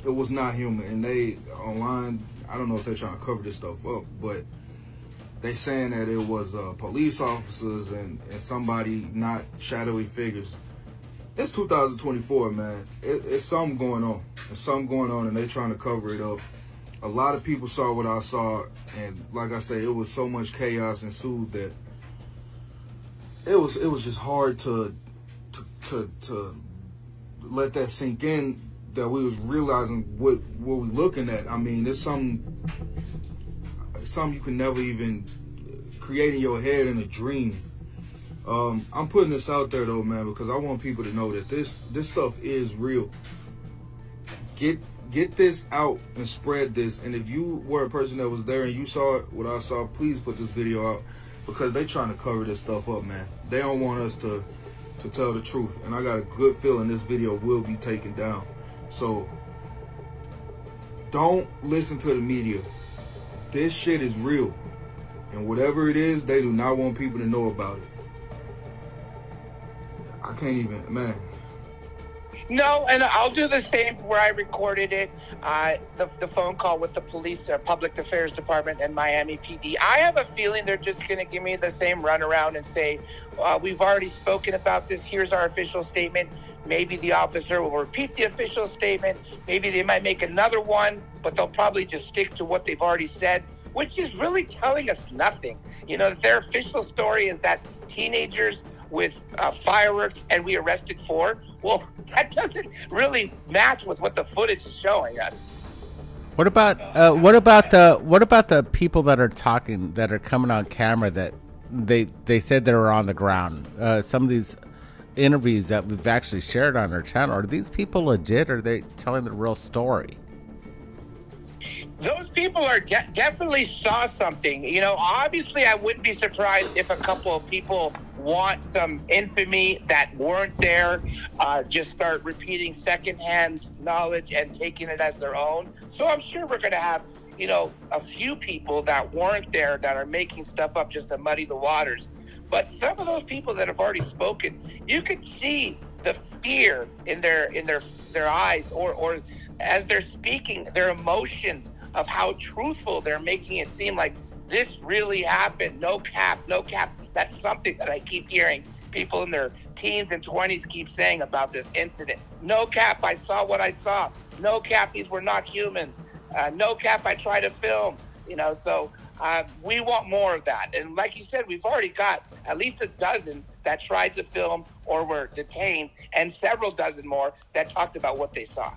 It was not human. And they, online, I don't know if they're trying to cover this stuff up, but they saying that it was police officers and somebody, not shadowy figures. It's 2024, man. It's something going on. There's something going on, and they trying to cover it up. A lot of people saw what I saw, and like I say, it was so much chaos ensued that it was just hard to let that sink in, that we was realizing what we looking at. I mean, it's something you can never even create in your head in a dream. I'm putting this out there though, man, because I want people to know that this stuff is real. Get this out and spread this. And if you were a person that was there and you saw what I saw, please put this video out, because they trying to cover this stuff up, man. They don't want us to tell the truth. And I got a good feeling this video will be taken down. So don't listen to the media. This shit is real. And whatever it is, they do not want people to know about it. I can't even, man. No, and I'll do the same where I recorded it, the phone call with the police, public affairs department and Miami PD. I have a feeling they're just going to give me the same runaround and say, we've already spoken about this. Here's our official statement. Maybe the officer will repeat the official statement. Maybe they might make another one, but they'll probably just stick to what they've already said, which is really telling us nothing. You know, their official story is that teenagers with fireworks and we arrested 4. Well, that doesn't really match with what the footage is showing us. What about the people that are talking, that are coming on camera, that they said they were on the ground? Some of these interviews that we've actually shared on our channel, are these people legit, or are they telling the real story? Those people are definitely saw something. You know, obviously I wouldn't be surprised if a couple of people want some infamy that weren't there, just start repeating secondhand knowledge and taking it as their own. So I'm sure we're going to have, you know, a few people that weren't there that are making stuff up just to muddy the waters. But some of those people that have already spoken, you could see the fear in their eyes, or as they're speaking, their emotions of how truthful they're making it seem like this really happened. No cap, no cap. That's something that I keep hearing people in their teens and 20s keep saying about this incident. No cap, I saw what I saw. No cap, these were not humans. No cap, I tried to film. You know, so we want more of that. And like you said, we've already got at least a dozen that tried to film or were detained, and several dozen more that talked about what they saw.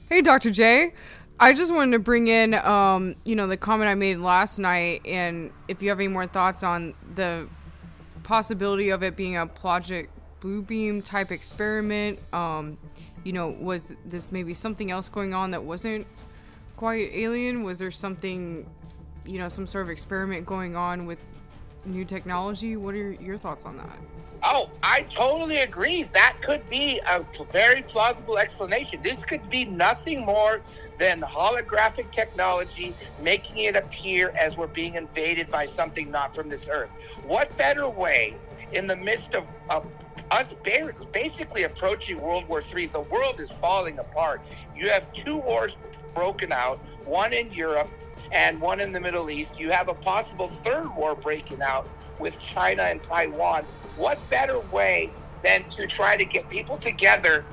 Hey, Dr. J. I just wanted to bring in, you know, the comment I made last night, and if you have any more thoughts on the possibility of it being a Project Bluebeam type experiment. You know, was this maybe something else going on that wasn't quite alien? Was there something, you know, some sort of experiment going on with new technology? What are your thoughts on that? Oh, I totally agree. That could be a very plausible explanation. This could be nothing more than holographic technology making it appear as we're being invaded by something not from this earth. What better way in the midst of us basically approaching World War III? The world is falling apart. You have 2 wars broken out, one in Europe and one in the Middle East. You have a possible 3rd war breaking out with China and Taiwan. What better way than to try to get people together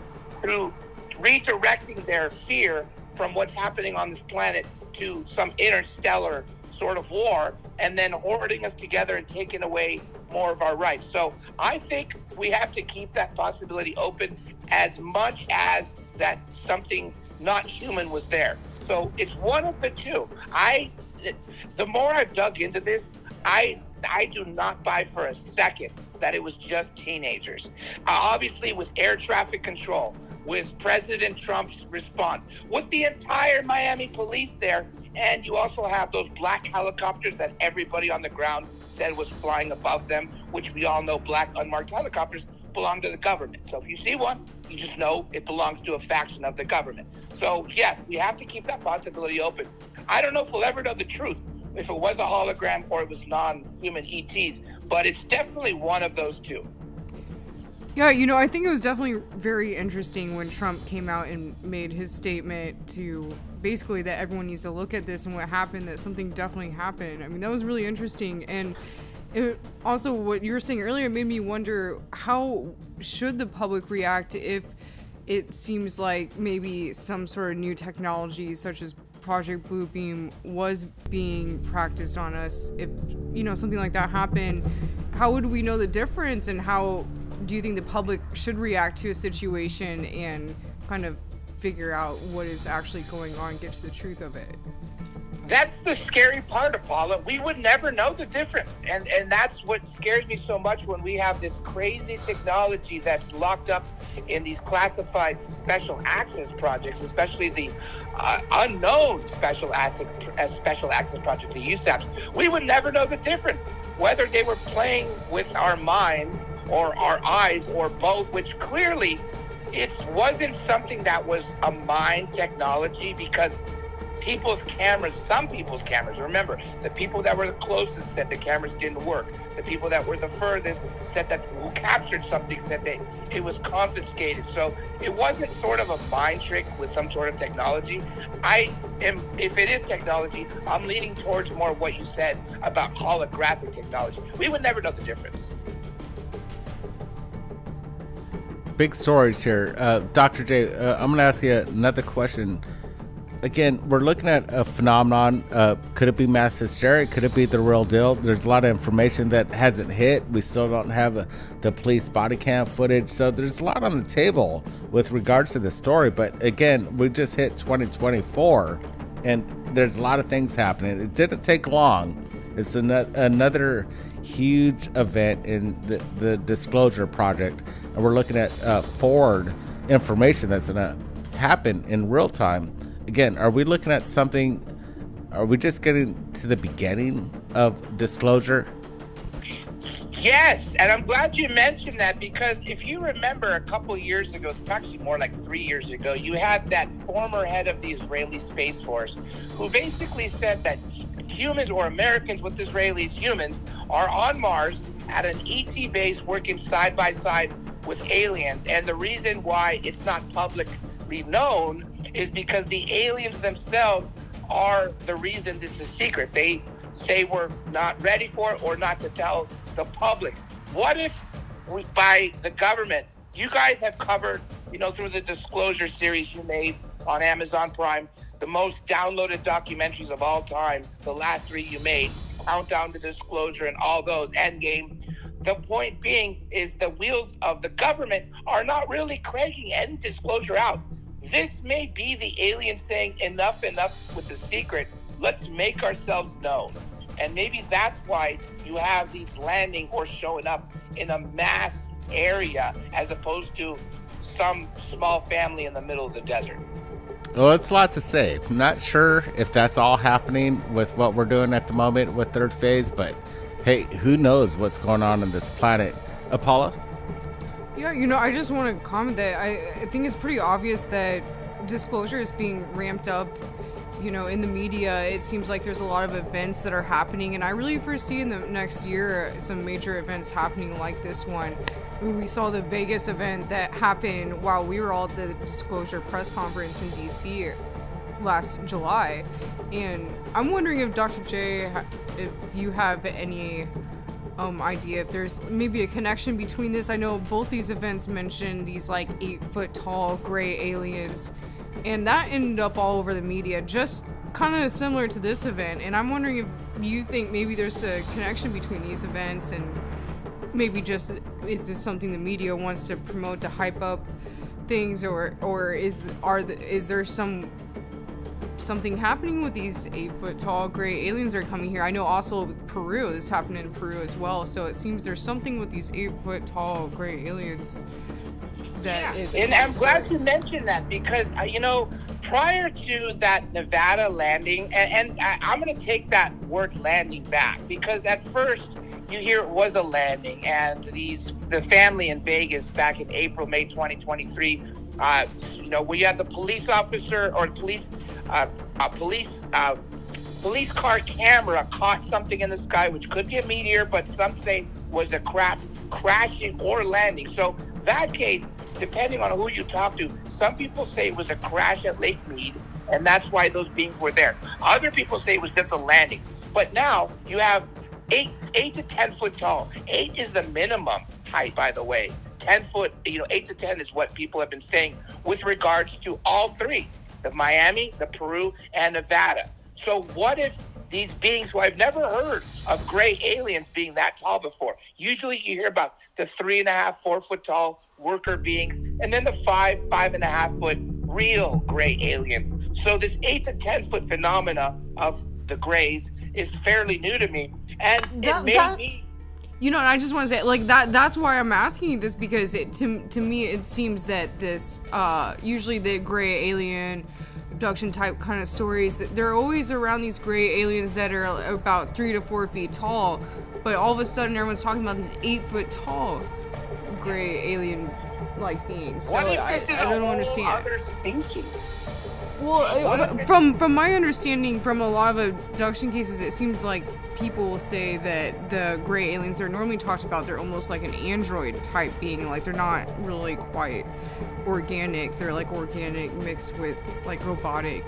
through redirecting their fear from what's happening on this planet to some interstellar sort of war, and then hoarding us together and taking away more of our rights. So I think we have to keep that possibility open as much as that something not human was there. So it's one of the two. The more I've dug into this, I do not buy for a second that it was just teenagers. Obviously, with air traffic control, with President Trump's response, with the entire Miami police there, and you also have those black helicopters that everybody on the ground said was flying above them, which we all know black unmarked helicopters belong to the government. So if you see one, you just know it belongs to a faction of the government. So yes, we have to keep that possibility open. I don't know if we'll ever know the truth, if it was a hologram or it was non-human ETs, but it's definitely one of those two. Yeah, I think it was definitely very interesting when Trump came out and made his statement to basically that everyone needs to look at this and what happened, that something definitely happened. I mean, that was really interesting. And also what you were saying earlier made me wonder, how should the public react if it seems like maybe some sort of new technology such as Project Bluebeam was being practiced on us? If something like that happened, how would we know the difference, and how do you think the public should react to a situation and kind of figure out what is actually going on, get to the truth of it? That's the scary part, Apollo. We would never know the difference. And that's what scares me so much when we have this crazy technology that's locked up in these classified special access projects, especially the unknown special access project, the USAPs. We would never know the difference, whether they were playing with our minds or our eyes or both, which clearly it wasn't something that was a mind technology, because some people's cameras, remember, the people that were the closest said the cameras didn't work. The people that were the furthest said that who captured something said that it was confiscated. So it wasn't sort of a mind trick with some sort of technology. If it is technology, I'm leaning towards more what you said about holographic technology. We would never know the difference. Big stories here. Dr. J, I'm going to ask you another question. Again, we're looking at a phenomenon. Could it be mass hysteria? Could it be the real deal? There's a lot of information that hasn't hit. We still don't have the police body cam footage. So there's a lot on the table with regards to the story. But again, we just hit 2024 and there's a lot of things happening. It didn't take long. It's another huge event in the Disclosure Project. And we're looking at forward information that's going to happen in real time. Again, are we looking at something? Are we just getting to the beginning of disclosure? Yes, and I'm glad you mentioned that, because if you remember a couple years ago, it's actually more like 3 years ago, you had that former head of the Israeli Space Force who basically said that humans, or Americans with Israelis, humans, are on Mars at an ET base working side by side with aliens. And the reason why it's not publicly known is because the aliens themselves are the reason this is secret. They say we're not ready for it or not to tell the public. What if by the government, you guys have covered, through the Disclosure series you made on Amazon Prime, the most downloaded documentaries of all time, the last 3 you made, Countdown to Disclosure and all those, Endgame. The point being is the wheels of the government are not really cranking any disclosure out. This may be the aliens saying enough with the secret. Let's make ourselves known. And maybe that's why you have these landing or showing up in a mass area as opposed to some small family in the middle of the desert. Well, it's a lot to say. I'm not sure if that's all happening with what we're doing at the moment with Third Phase, but hey, who knows what's going on this planet? Paula? Yeah, I just want to comment that I think it's pretty obvious that disclosure is being ramped up. In the media, it seems like there's a lot of events that are happening, and I really foresee in the next year some major events happening like this one. We saw the Vegas event that happened while we were all at the disclosure press conference in DC last July, and I'm wondering if Dr. J, if you have any idea if there's maybe a connection between this. I know both these events mention these like 8-foot tall gray aliens, and that ended up all over the media, just kind of similar to this event. And I'm wondering if you think maybe there's a connection between these events, and maybe just is this something the media wants to promote to hype up things, or is there something happening with these 8-foot tall gray aliens that are coming here? I know also Peru, this happened in Peru as well, so it seems there's something with these 8-foot tall gray aliens that is. And I'm glad you mentioned that, because prior to that Nevada landing, and I'm going to take that word landing back, because at first you hear it was a landing, and the family in Vegas back in April, May 2023, we had the police officer or police car camera caught something in the sky, which could be a meteor, but some say was a craft crashing or landing. So that case, depending on who you talk to, some people say it was a crash at Lake Mead, and that's why those beings were there. Other people say it was just a landing. But now you have 8 to 10 foot tall. 8 is the minimum height, by the way. 10 foot, 8 to 10 is what people have been saying with regards to all three, the Miami, the Peru, and Nevada. So what if these beings, who I've never heard of gray aliens being that tall before? Usually you hear about the 3.5, 4 foot tall worker beings, and then the 5.5 foot real gray aliens. So this 8 to 10 foot phenomena of the grays is fairly new to me, and it may be. And I just want to say, like, that's why I'm asking you this, because to me it seems that this usually the gray alien abduction type kind of stories, that they're always around these gray aliens that are about 3 to 4 feet tall, but all of a sudden everyone's talking about these 8-foot tall gray alien like beings. So I don't understand. Other species. Well, from my understanding, from a lot of abduction cases, it seems like people say that the gray aliens are normally talked about, they're almost like an android type being, like they're not really quite organic. They're like organic mixed with like robotic.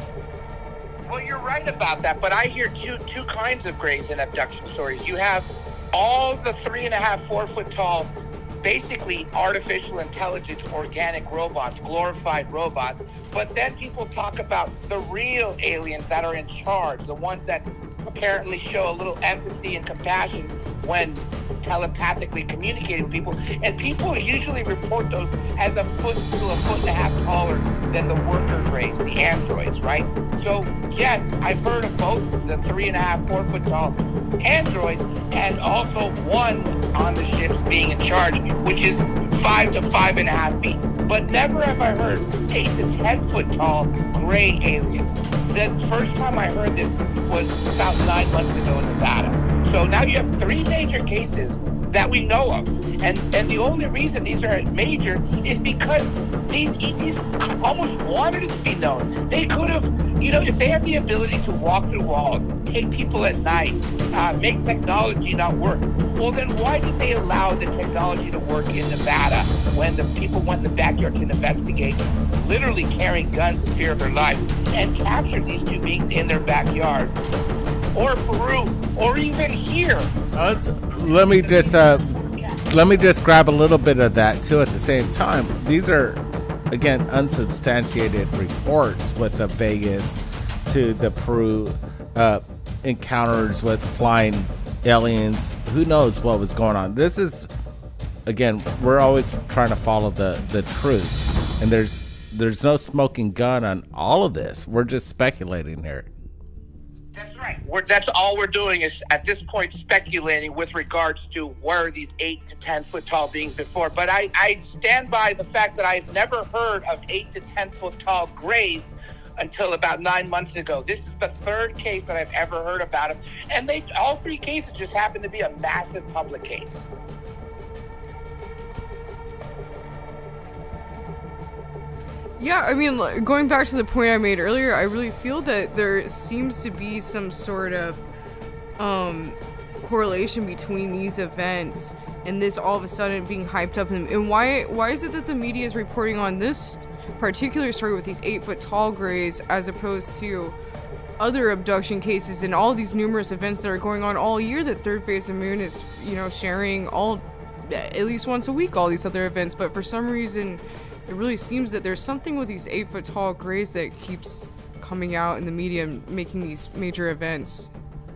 Well, you're right about that, but I hear two kinds of grays in abduction stories. You have all the 3.5, 4 foot tall, basically artificial intelligence, organic robots, glorified robots. But then people talk about the real aliens that are in charge, the ones that apparently show a little empathy and compassion when telepathically communicating with people. And people usually report those as 1 foot to 1.5 foot taller than the worker grays, the androids, right? So yes, I've heard of both the 3.5, 4 foot tall androids, and also one on the ships being in charge, which is 5 to 5.5 feet. But never have I heard 8 to 10 foot tall gray aliens. The first time I heard this was about 9 months ago in Nevada. So now you have 3 major cases that we know of. And the only reason these are major is because these ETs almost wanted it to be known. They could have, if they had the ability to walk through walls, take people at night, make technology not work, well then why did they allow the technology to work in Nevada when the people went in the backyard to investigate, literally carrying guns in fear of their lives, and captured these 2 beings in their backyard? Or Peru, or even here. Let me just grab a little bit of that too at the same time. These are, again, unsubstantiated reports with the Vegas to the Peru encounters with flying aliens. Who knows what was going on? This is, again, we're always trying to follow the truth, and there's no smoking gun on all of this. We're just speculating here. That's right. That's all we're doing is, at this point, speculating with regards to where these 8 to 10 foot tall beings before. But I stand by the fact that I've never heard of 8 to 10 foot tall grays until about 9 months ago. This is the third case that I've ever heard about him. And all three cases just happen to be a massive public case. Yeah, I mean, going back to the point I made earlier, I really feel that there seems to be some sort of correlation between these events and this all of a sudden being hyped up. And why is it that the media is reporting on this particular story with these 8-foot tall grays as opposed to other abduction cases and all these numerous events that are going on all year that Third Phase of Moon is, sharing at least once a week, all these other events. But for some reason, it really seems that there's something with these 8-foot tall grays that keeps coming out in the media and making these major events.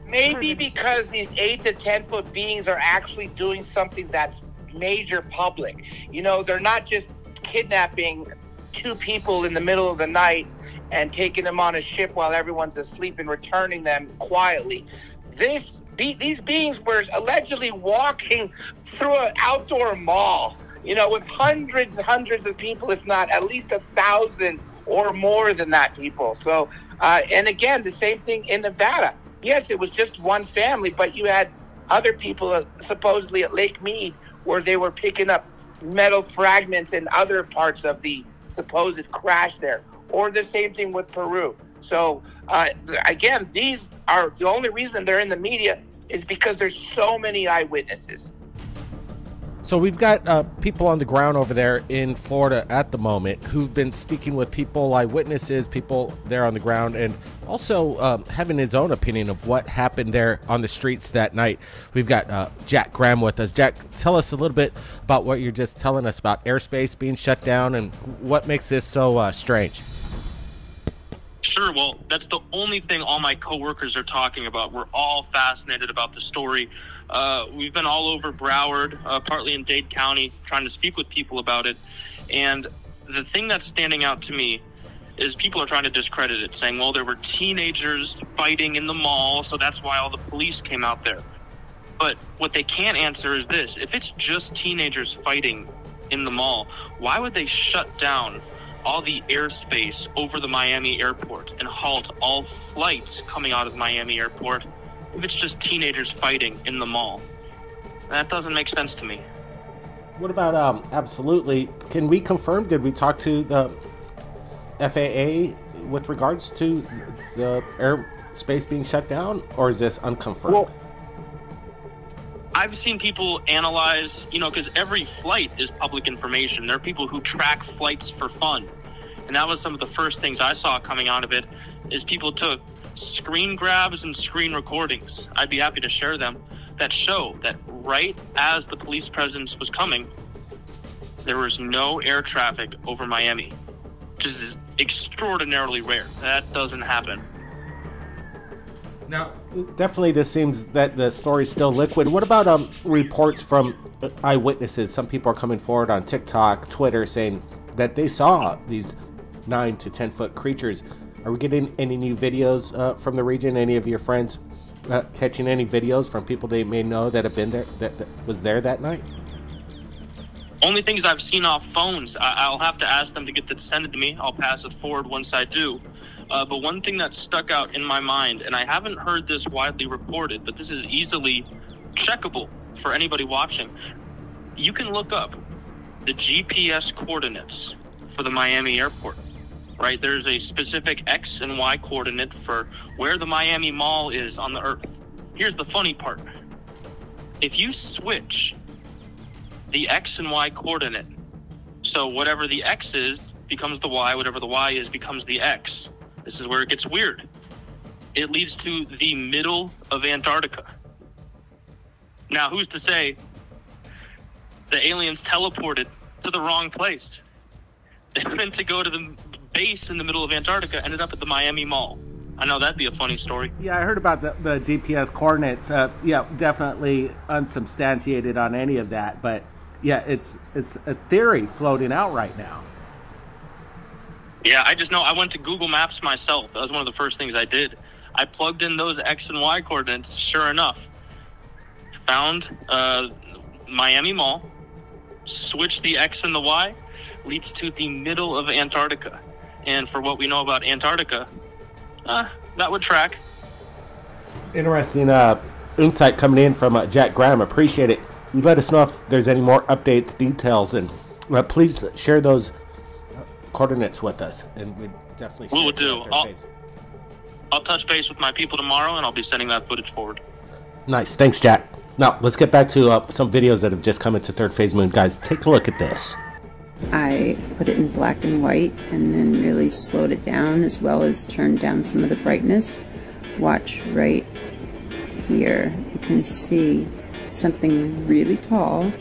Maybe because these 8 to 10 foot beings are actually doing something that's major public. They're not just kidnapping 2 people in the middle of the night and taking them on a ship while everyone's asleep and returning them quietly. These beings were allegedly walking through an outdoor mall, with hundreds of people, if not at least 1,000 or more than that people. So, and again, the same thing in Nevada. Yes, it was just one family, but you had other people supposedly at Lake Mead where they were picking up metal fragments in other parts of the supposed crash there. Or the same thing with Peru. So, again, these are the only reason they're in the media is because there's so many eyewitnesses. So we've got people on the ground over there in Florida at the moment who've been speaking with people, eyewitnesses, people there on the ground, and also having his own opinion of what happened there on the streets that night. We've got Jack Graham with us. Jack, tell us a little bit about what you're just telling us about airspace being shut down and what makes this so strange. Sure. Well, that's the only thing all my coworkers are talking about. We're all fascinated about the story. We've been all over Broward, partly in Dade County, trying to speak with people about it. And the thing that's standing out to me is people are trying to discredit it, saying, well, there were teenagers fighting in the mall, so that's why all the police came out there. But what they can't answer is this. If it's just teenagers fighting in the mall, why would they shut down all the airspace over the Miami airport and halt all flights coming out of Miami airport if it's just teenagers fighting in the mall? That doesn't make sense to me. What about, absolutely, can we confirm, did we talk to the FAA with regards to the airspace being shut down, or is this unconfirmed? Well, I've seen people analyze, because every flight is public information. There are people who track flights for fun. And that was some of the first things I saw coming out of it, is people took screen grabs and screen recordings. I'd be happy to share them that show that right as the police presence was coming, there was no air traffic over Miami, which is extraordinarily rare. That doesn't happen. Now, definitely this seems that the story's still liquid. What about reports from eyewitnesses? Some people are coming forward on TikTok, Twitter, saying that they saw these 9 to 10 foot creatures. Are we getting any new videos from the region? Any of your friends catching any videos from people they may know that have been there, that was there that night? Only things I've seen off phones. I'll have to ask them to get that sent to me. I'll pass it forward once I do. But one thing that stuck out in my mind, and I haven't heard this widely reported, but this is easily checkable for anybody watching. You can look up the GPS coordinates for the Miami airport, right? There's a specific X and Y coordinate for where the Miami Mall is on the Earth. Here's the funny part. If you switch the X and Y coordinate, so whatever the X is becomes the Y, whatever the Y is becomes the X. This is where it gets weird. It leads to the middle of Antarctica. Now, who's to say the aliens teleported to the wrong place? They meant to go to the base in the middle of Antarctica, ended up at the Miami Mall. I know that'd be a funny story. Yeah, I heard about the GPS coordinates. Yeah, definitely unsubstantiated on any of that, but yeah, it's a theory floating out right now. Yeah, I just know I went to Google Maps myself. That was one of the first things I did. I plugged in those X and Y coordinates. Sure enough, found Miami Mall, switched the X and the Y, leads to the middle of Antarctica. And for what we know about Antarctica, that would track. Interesting insight coming in from Jack Graham. Appreciate it. Let us know if there's any more updates, details, and please share those coordinates with us. And we definitely share Will do. I'll touch base with my people tomorrow, and I'll be sending that footage forward. Nice. Thanks, Jack. Now, let's get back to some videos that have just come into Third Phase Moon. Guys, take a look at this. I put it in black and white and then really slowed it down, as well as turned down some of the brightness. Watch right here. You can see something really tall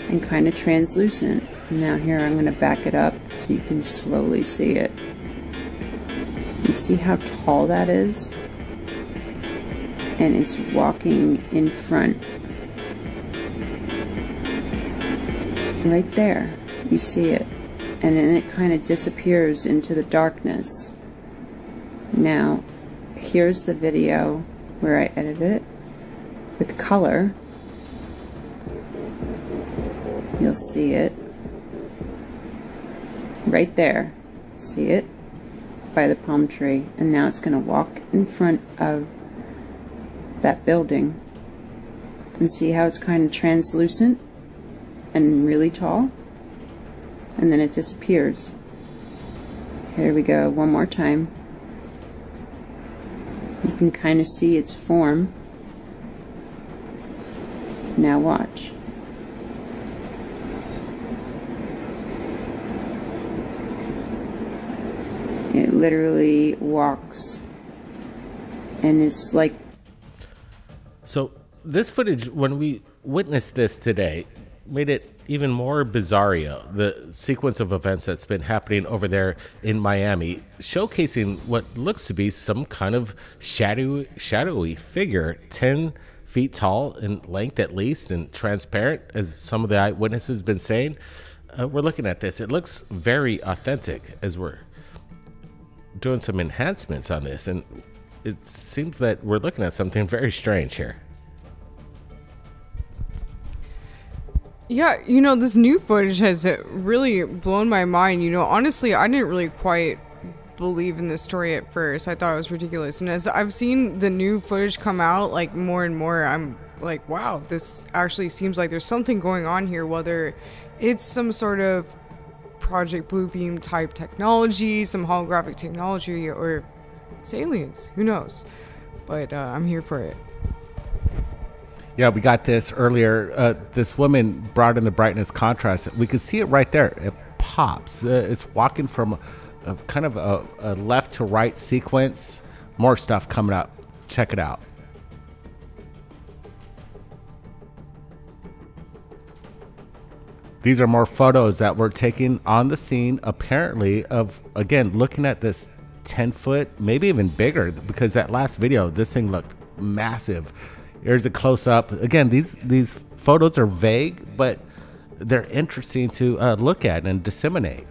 and kind of translucent. Now here I'm going to back it up so you can slowly see it. You see how tall that is? And it's walking in front. Right there. You see it. And then it kind of disappears into the darkness. Now, here's the video where I edited it with color. You'll see it right there. See it? By the palm tree. And now it's going to walk in front of that building. And see how it's kind of translucent and really tall? And then it disappears. Here we go, one more time. You can kind of see its form. Now watch. It literally walks and it's like... So this footage, when we witnessed this today, made it even more bizarro, the sequence of events that's been happening over there in Miami, showcasing what looks to be some kind of shadowy figure, 10 feet tall in length at least, and transparent, as some of the eyewitnesses been saying. We're looking at this. It looks very authentic as we're doing some enhancements on this, and it seems that we're looking at something very strange here. Yeah, you know, this new footage has really blown my mind. You know, honestly, I didn't really quite believe in this story at first. I thought it was ridiculous. And as I've seen the new footage come out, like, more and more, I'm like, wow, this actually seems like there's something going on here, whether it's some sort of Project Bluebeam type technology, some holographic technology, or it's aliens. Who knows? But I'm here for it. Yeah, we got this earlier. This woman brought in the brightness contrast. We can see it right there. It pops. It's walking from a kind of a left to right sequence. More stuff coming up. Check it out. These are more photos that were taken on the scene, apparently, of, again, looking at this 10-foot, maybe even bigger, because that last video, this thing looked massive. Here's a close-up. Again, these photos are vague, but they're interesting to look at and disseminate.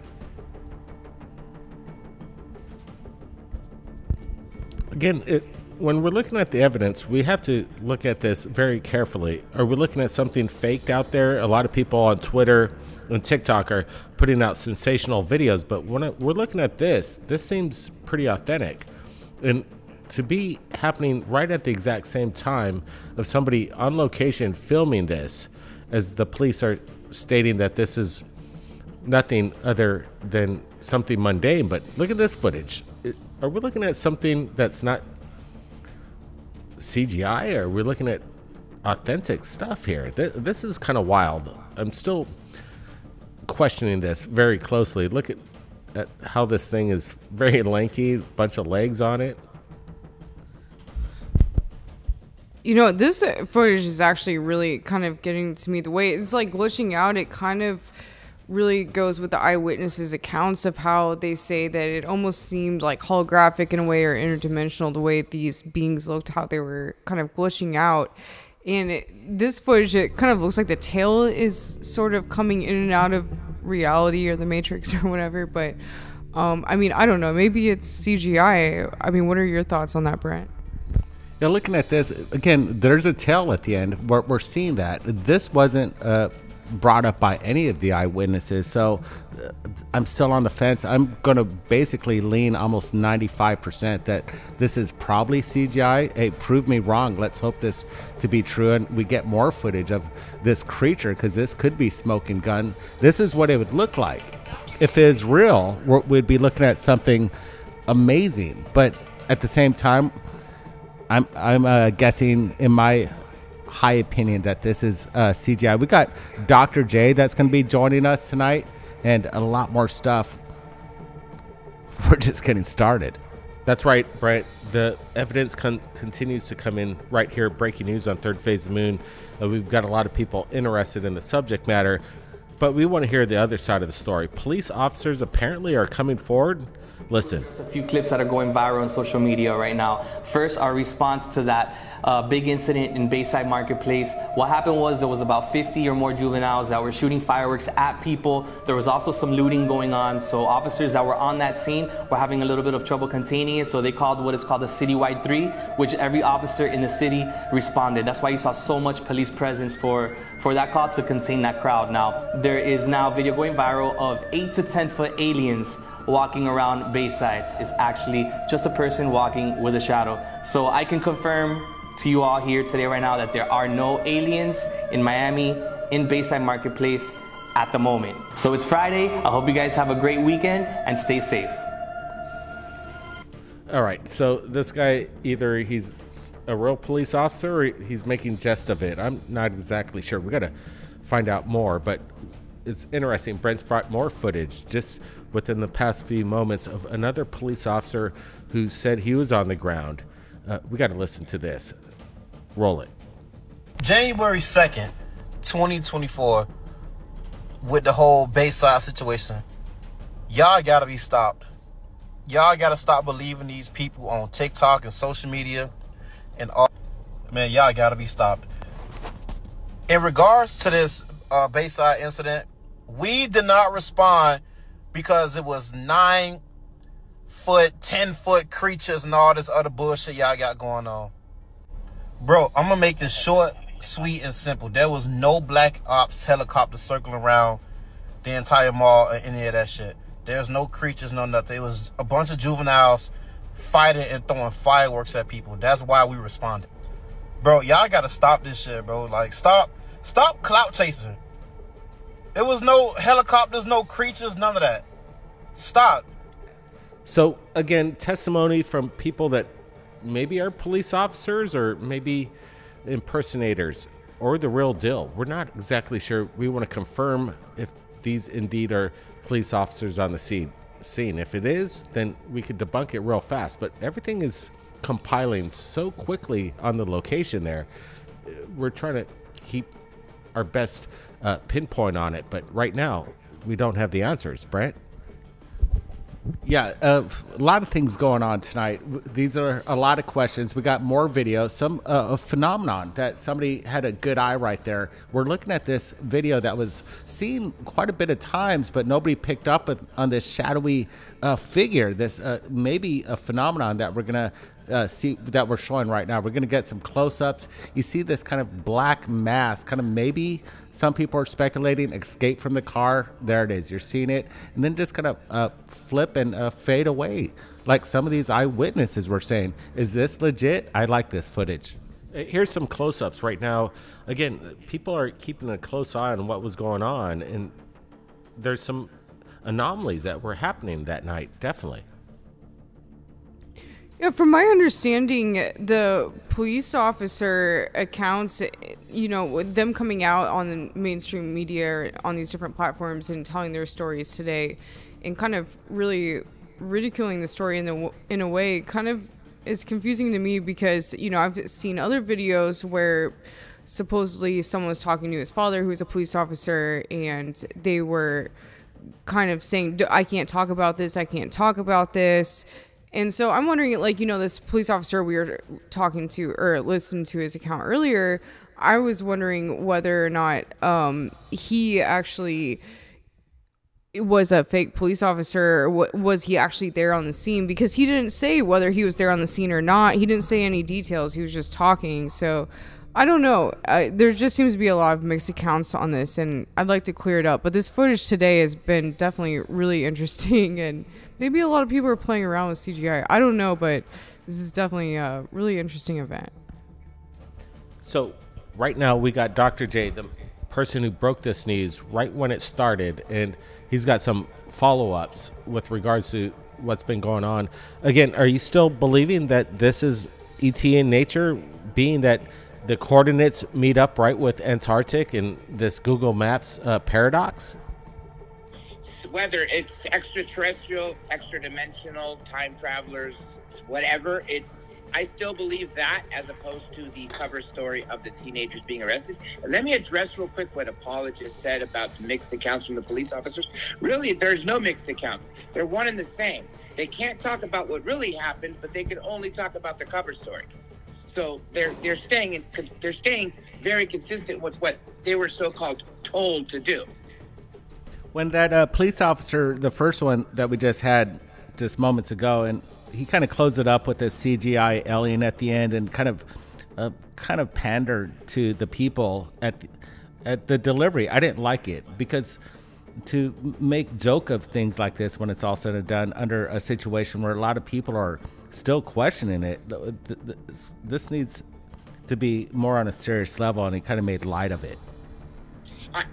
Again, when we're looking at the evidence, we have to look at this very carefully. Are we looking at something faked out there? A lot of people on Twitter and TikTok are putting out sensational videos, but when we're looking at this seems pretty authentic. And to be happening right at the exact same time of somebody on location filming this, as the police are stating that this is nothing other than something mundane. But look at this footage. Are we looking at something that's not CGI, or are we looking at authentic stuff here? This is kind of wild. I'm still questioning this very closely. Look at how this thing is very lanky, bunch of legs on it. You know, this footage is actually really kind of getting to me. The way it's like glitching out, it kind of really goes with the eyewitnesses' accounts of how they say that it almost seemed like holographic in a way, or interdimensional, the way these beings looked, how they were kind of glitching out. And this footage, it kind of looks like the tail is sort of coming in and out of reality or the Matrix or whatever. But I mean, I don't know, maybe it's CGI. I mean, what are your thoughts on that, Brent? Yeah, looking at this, again, there's a tail at the end. We're seeing that. This wasn't brought up by any of the eyewitnesses. So I'm still on the fence. I'm going to basically lean almost 95% that this is probably CGI. Hey, prove me wrong. Let's hope this to be true and we get more footage of this creature, because this could be smoking gun. This is what it would look like. If it's real, we'd be looking at something amazing. But at the same time, I'm guessing, in my high opinion, that this is CGI. We got Dr. J that's going to be joining us tonight, and a lot more stuff. We're just getting started. That's right, Brent. The evidence continues to come in right here. Breaking news on Third Phase of Moon. We've got a lot of people interested in the subject matter, but we want to hear the other side of the story. Police officers apparently are coming forward. Listen. There's a few clips that are going viral on social media right now. First, our response to that big incident in Bayside Marketplace. What happened was there was about 50 or more juveniles that were shooting fireworks at people. There was also some looting going on. So officers that were on that scene were having a little bit of trouble containing it. So they called what is called a citywide 3, which every officer in the city responded. That's why you saw so much police presence for that call to contain that crowd. Now, there is now video going viral of 8 to 10 foot aliens walking around Bayside. Is actually just a person walking with a shadow. So I can confirm to you all here today right now that there are no aliens in Miami in Bayside Marketplace at the moment. So it's Friday. I hope you guys have a great weekend and stay safe. All right, so this guy, either he's a real police officer or he's making jest of it. I'm not exactly sure. We got to find out more, but it's interesting. Brent's brought more footage just within the past few moments of another police officer who said he was on the ground. We got to listen to this. Roll it. January 2nd, 2024, with the whole Bayside situation, y'all got to be stopped. Y'all got to stop believing these people on TikTok and social media and all. Man, y'all got to be stopped. In regards to this Bayside incident, we did not respond because it was 9 foot, 10 foot creatures and all this other bullshit y'all got going on. Bro, I'm gonna make this short, sweet, and simple. There was no black ops helicopter circling around the entire mall or any of that shit. There's no creatures, no nothing. It was a bunch of juveniles fighting and throwing fireworks at people. That's why we responded. Bro, y'all gotta stop this shit, bro. Like, stop clout chasing. There was no helicopters, no creatures, none of that. Stop. So again, testimony from people that maybe are police officers or maybe impersonators or the real deal. We're not exactly sure. We want to confirm if these indeed are police officers on the scene. If it is, then we could debunk it real fast. But everything is compiling so quickly on the location there. We're trying to keep our best pinpoint on it. But right now, we don't have the answers. Brent? Yeah, a lot of things going on tonight. These are a lot of questions. We got more video, some a phenomenon that somebody had a good eye right there. We're looking at this video that was seen quite a bit of times, but nobody picked up on this shadowy figure, this maybe a phenomenon that we're going to see, that we're showing right now. We're going to get some close-ups. You see this kind of black mass, kind of maybe some people are speculating escape from the car. There it is. You're seeing it. And then just kind of flip and fade away. Like some of these eyewitnesses were saying, is this legit? I like this footage. Here's some close-ups right now. Again, people are keeping a close eye on what was going on. And there's some anomalies that were happening that night, definitely. Yeah, from my understanding, the police officer accounts, you know, with them coming out on the mainstream media on these different platforms and telling their stories today and kind of really ridiculing the story in a way kind of is confusing to me because, you know, I've seen other videos where supposedly someone was talking to his father who was a police officer and they were kind of saying, I can't talk about this, I can't talk about this. And so I'm wondering, like, you know, this police officer we were talking to or listened to his account earlier, I was wondering whether or not he actually was a fake police officer or was he actually there on the scene, because he didn't say whether he was there on the scene or not. He didn't say any details. He was just talking. So I don't know. There just seems to be a lot of mixed accounts on this, and I'd like to clear it up. But this footage today has been definitely really interesting, and maybe a lot of people are playing around with CGI. I don't know, but this is definitely a really interesting event. So right now we got Dr. J, the person who broke this news right when it started, and he's got some follow-ups with regards to what's been going on. Again, are you still believing that this is ET in nature, being that the coordinates meet up right with Antarctic and this Google Maps paradox? Whether it's extraterrestrial, extra-dimensional, time travelers, whatever, I still believe that, as opposed to the cover story of the teenagers being arrested. And let me address real quick what Apollo just said about the mixed accounts from the police officers. Really, there's no mixed accounts. They're one and the same. They can't talk about what really happened, but they can only talk about the cover story. So they're staying very consistent with what they were so-called told to do. When that police officer, the first one that we just had just moments ago, and he kind of closed it up with a CGI alien at the end, and kind of pandered to the people at the delivery. I didn't like it, because to make joke of things like this when it's all said and done under a situation where a lot of people are still questioning it, this needs to be more on a serious level, and he kind of made light of it.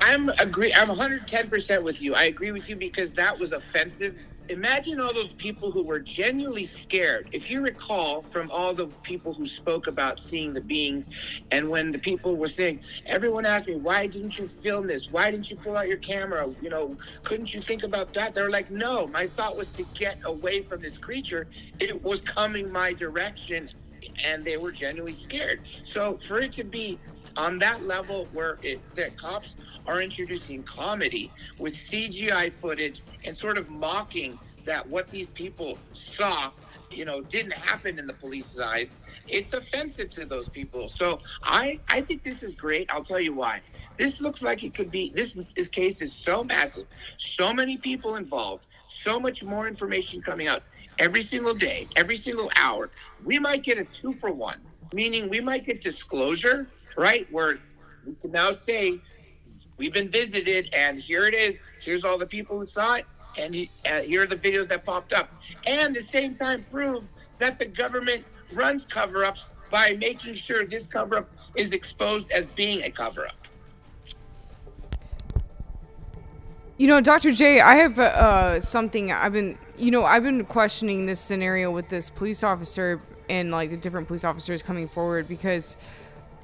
I'm 110% with you. I agree with you, because that was offensive. Imagine all those people who were genuinely scared. If you recall from all the people who spoke about seeing the beings, and when the people were saying, everyone asked me, why didn't you film this? Why didn't you pull out your camera? You know, couldn't you think about that? They were like, no, my thought was to get away from this creature. It was coming my direction, and they were genuinely scared. So for it to be on that level where the cops are introducing comedy with CGI footage and sort of mocking that what these people saw, you know, didn't happen in the police's eyes, it's offensive to those people. So I think this is great. I'll tell you why. This looks like it could be, this case is so massive, so many people involved, so much more information coming out every single day, every single hour. We might get a 2-for-1, meaning we might get disclosure, right? Where we can now say, we've been visited, and here it is. Here's all the people who saw it, and here are the videos that popped up. And at the same time, prove that the government runs cover-ups by making sure this cover-up is exposed as being a cover-up. You know, Dr. J, I have something I've been questioning this scenario with this police officer and like the different police officers coming forward, because,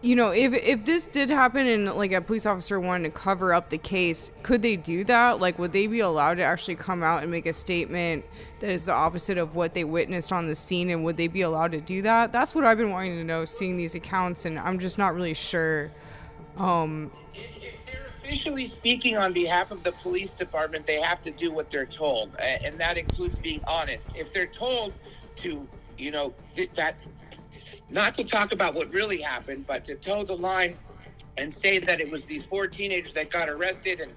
you know, if this did happen and like a police officer wanted to cover up the case, could they do that? Like, would they be allowed to actually come out and make a statement that is the opposite of what they witnessed on the scene, and would they be allowed to do that? That's what I've been wanting to know, seeing these accounts, and I'm just not really sure. Officially speaking on behalf of the police department, they have to do what they're told, and that includes being honest. If they're told to, you know, that not to talk about what really happened, but to toe the line and say that it was these 4 teenagers that got arrested and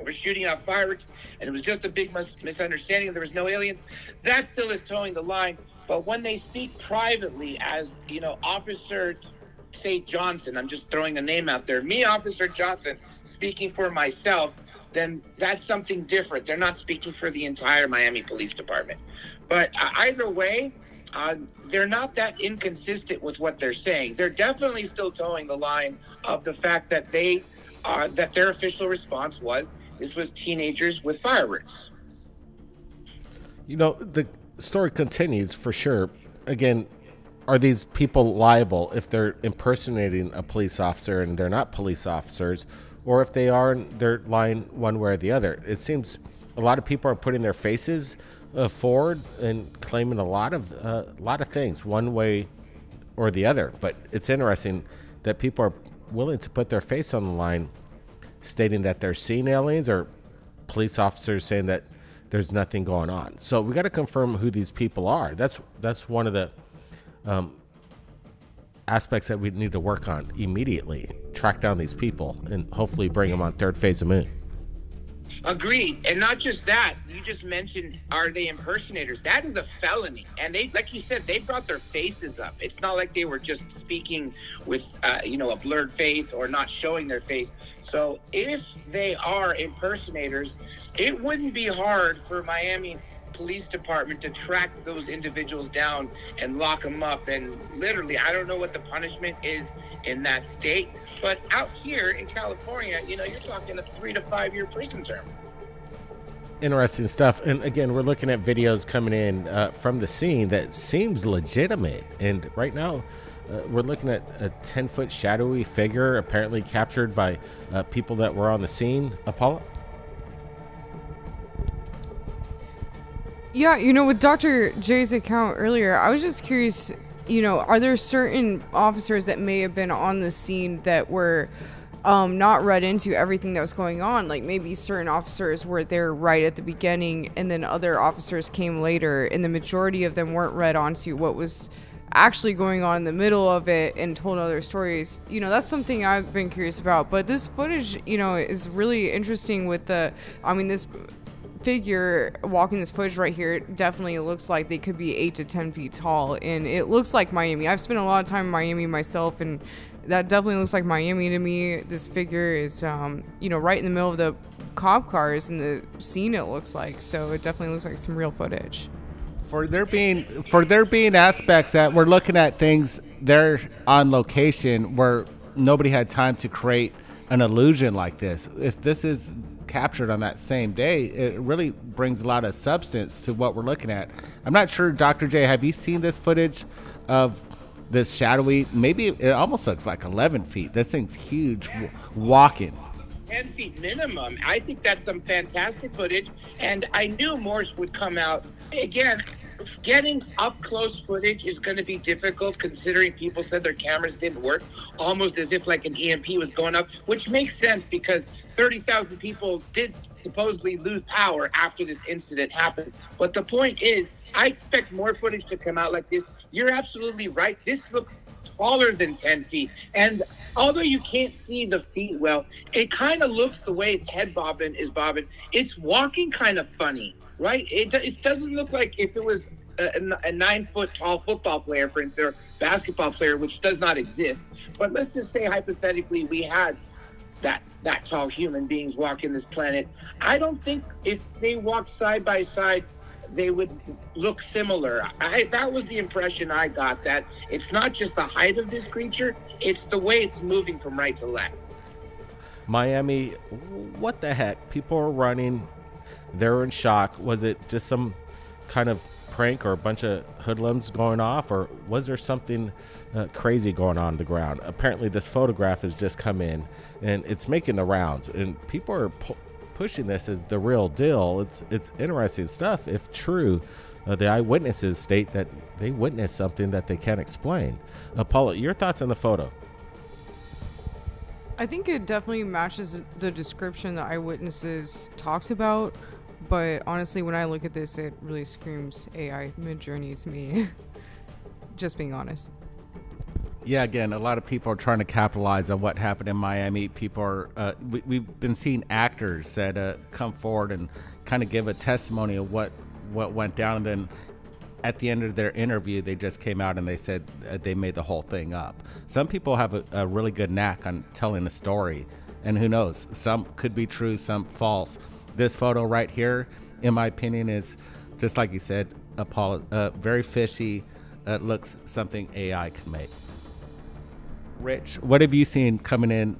were shooting off fireworks, and it was just a big misunderstanding, there was no aliens, that still is towing the line. But when they speak privately as, you know, Officer, say Johnson, I'm just throwing a name out there, me, Officer Johnson, speaking for myself, then that's something different. They're not speaking for the entire Miami Police Department. But either way, they're not that inconsistent with what they're saying. They're definitely still towing the line of the fact that that their official response was, this was teenagers with fireworks. You know, the story continues for sure. Again, are these people liable if they're impersonating a police officer and they're not police officers, or if they are, they're lying one way or the other? It seems a lot of people are putting their faces forward and claiming a lot of things one way or the other. But it's interesting that people are willing to put their face on the line, stating that they're seeing aliens, or police officers saying that there's nothing going on. So we got to confirm who these people are. That's one of the aspects that we need to work on immediately. Track down these people and hopefully bring them on Third Phase of Moon. Agreed. And not just that, you just mentioned, are they impersonators? That is a felony. And they, like you said, they brought their faces up. It's not like they were just speaking with, a blurred face or not showing their face. So if they are impersonators, it wouldn't be hard for Miami Police Department to track those individuals down and lock them up. And literally, I don't know what the punishment is in that state, but out here in California, you're talking a 3 to 5 year prison term. Interesting stuff. And again, we're looking at videos coming in from the scene that seems legitimate. And right now, we're looking at a 10-foot shadowy figure apparently captured by people that were on the scene. Apollo? Yeah, with Dr. J's account earlier, I was just curious, are there certain officers that may have been on the scene that were not read into everything that was going on? Like maybe certain officers were there right at the beginning and then other officers came later, and the majority of them weren't read onto what was actually going on in the middle of it and told other stories. That's something I've been curious about. But this footage, is really interesting with this figure walking this footage right here definitely looks like they could be 8 to 10 feet tall, and it looks like Miami. I've spent a lot of time in Miami myself, and that definitely looks like Miami to me. This figure is right in the middle of the cop cars and the scene, it looks like. So it definitely looks like some real footage. For there being aspects that we're looking at things there on location where nobody had time to create an illusion like this. If this is captured on that same day, it really brings a lot of substance to what we're looking at. I'm not sure, Dr. J, have you seen this footage of this shadowy, maybe it almost looks like 11 feet. This thing's huge, walking. 10 feet minimum. I think that's some fantastic footage, and I knew more would come out. Again, getting up close footage is going to be difficult, considering people said their cameras didn't work, almost as if like an EMP was going up, which makes sense because 30,000 people did supposedly lose power after this incident happened. But the point is, I expect more footage to come out like this. You're absolutely right. This looks taller than 10 feet. And although you can't see the feet well, it kind of looks, the way its head bobbing is bobbing, it's walking kind of funny. Right? It doesn't look like if it was a 9-foot tall football player, for instance, or basketball player, which does not exist. But let's just say hypothetically we had that tall human beings walking this planet. I don't think if they walked side by side, they would look similar. That was the impression I got, that it's not just the height of this creature, it's the way it's moving from right to left. Miami, what the heck? People are running. They're in shock. Was it just some kind of prank or a bunch of hoodlums going off, or was there something crazy going on the ground? Apparently this photograph has just come in and it's making the rounds, and people are pushing this as the real deal. It's interesting stuff. If true, the eyewitnesses state that they witnessed something that they can't explain. Paula, your thoughts on the photo? I think it definitely matches the description that eyewitnesses talked about, but honestly, when I look at this, it really screams AI Mid-Journey to me. Just being honest. Yeah, again, a lot of people are trying to capitalize on what happened in Miami. People are, we've been seeing actors that come forward and kind of give a testimony of what went down, and then at the end of their interview, they just came out and they said they made the whole thing up. Some people have a really good knack on telling a story, and who knows, some could be true, some false. This photo right here, in my opinion, is just like you said, Apollo, very fishy. Looks something AI could make. Rich, what have you seen coming in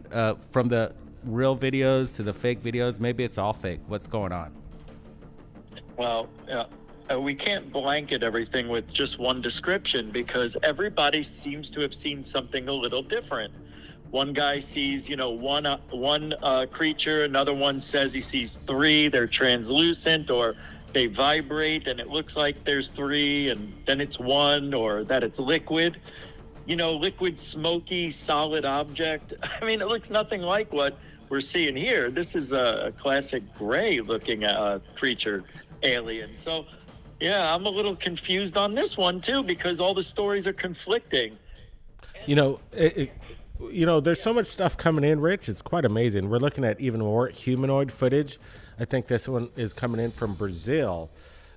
from the real videos to the fake videos? Maybe it's all fake. What's going on? Well, we can't blanket everything with just one description, because everybody seems to have seen something a little different. One guy sees, one creature. Another one says he sees 3. They're translucent, or they vibrate, and it looks like there's 3, and then it's 1, or that it's liquid. Liquid, smoky, solid object. I mean, it looks nothing like what we're seeing here. This is a classic gray-looking creature, alien. So, yeah, I'm a little confused on this one, too, because all the stories are conflicting. You know, there's so much stuff coming in, Rich. It's quite amazing. We're looking at even more humanoid footage. I think this one is coming in from Brazil.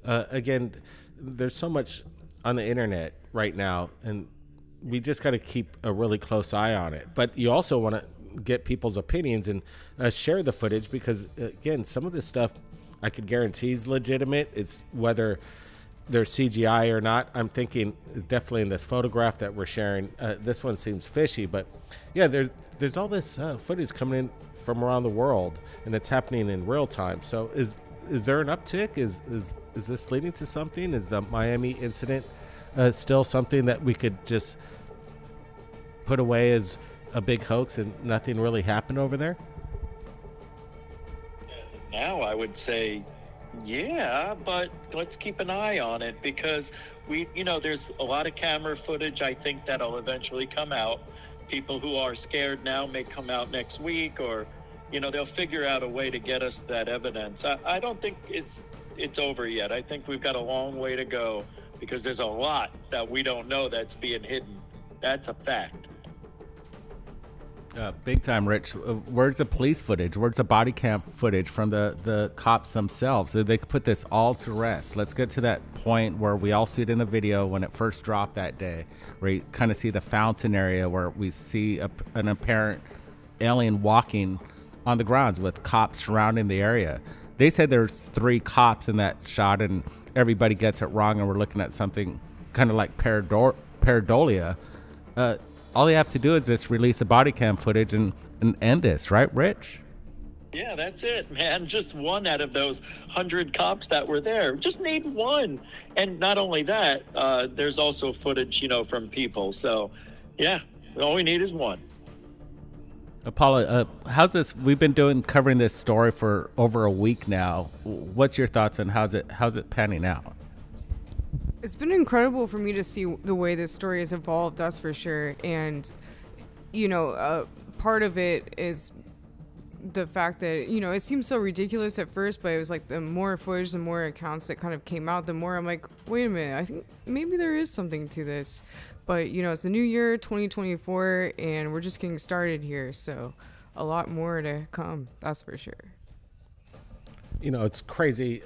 Again, there's so much on the internet right now, and we just got to keep a really close eye on it. But you also want to get people's opinions and share the footage because, again, some of this stuff I could guarantee is legitimate. It's whether they're CGI or not. I'm thinking definitely in this photograph that we're sharing, this one seems fishy. But, yeah, there's all this footage coming in from around the world, and it's happening in real time. So is there an uptick? Is this leading to something? Is the Miami incident still something that we could just put away as a big hoax and nothing really happened over there? Now I would say, yeah, but let's keep an eye on it because there's a lot of camera footage I think that'll eventually come out. People who are scared now may come out next week or, they'll figure out a way to get us that evidence. I don't think it's over yet. I think we've got a long way to go because there's a lot that we don't know that's being hidden. That's a fact. Big time, Rich. Where's the police footage? Where's the body cam footage from the cops themselves? They could put this all to rest. Let's get to that point where we all see it in the video when it first dropped that day, where you kind of see the fountain area where we see an apparent alien walking on the grounds with cops surrounding the area. They said there's 3 cops in that shot, and everybody gets it wrong, and we're looking at something kind of like pareidolia. All they have to do is just release the body cam footage and end this, right, Rich? Yeah, that's it, man. Just one out of those 100 cops that were there. Just need one. And not only that, there's also footage, from people. So, yeah, all we need is one. Paula, how's this? We've been covering this story for over a week now. What's your thoughts on how's it panning out? It's been incredible for me to see the way this story has evolved, that's for sure. And, part of it is the fact that, it seems so ridiculous at first, but it was like the more footage, the more accounts that kind of came out, the more I'm like, wait a minute, I think maybe there is something to this. But, it's the new year, 2024, and we're just getting started here. So a lot more to come, that's for sure. It's crazy.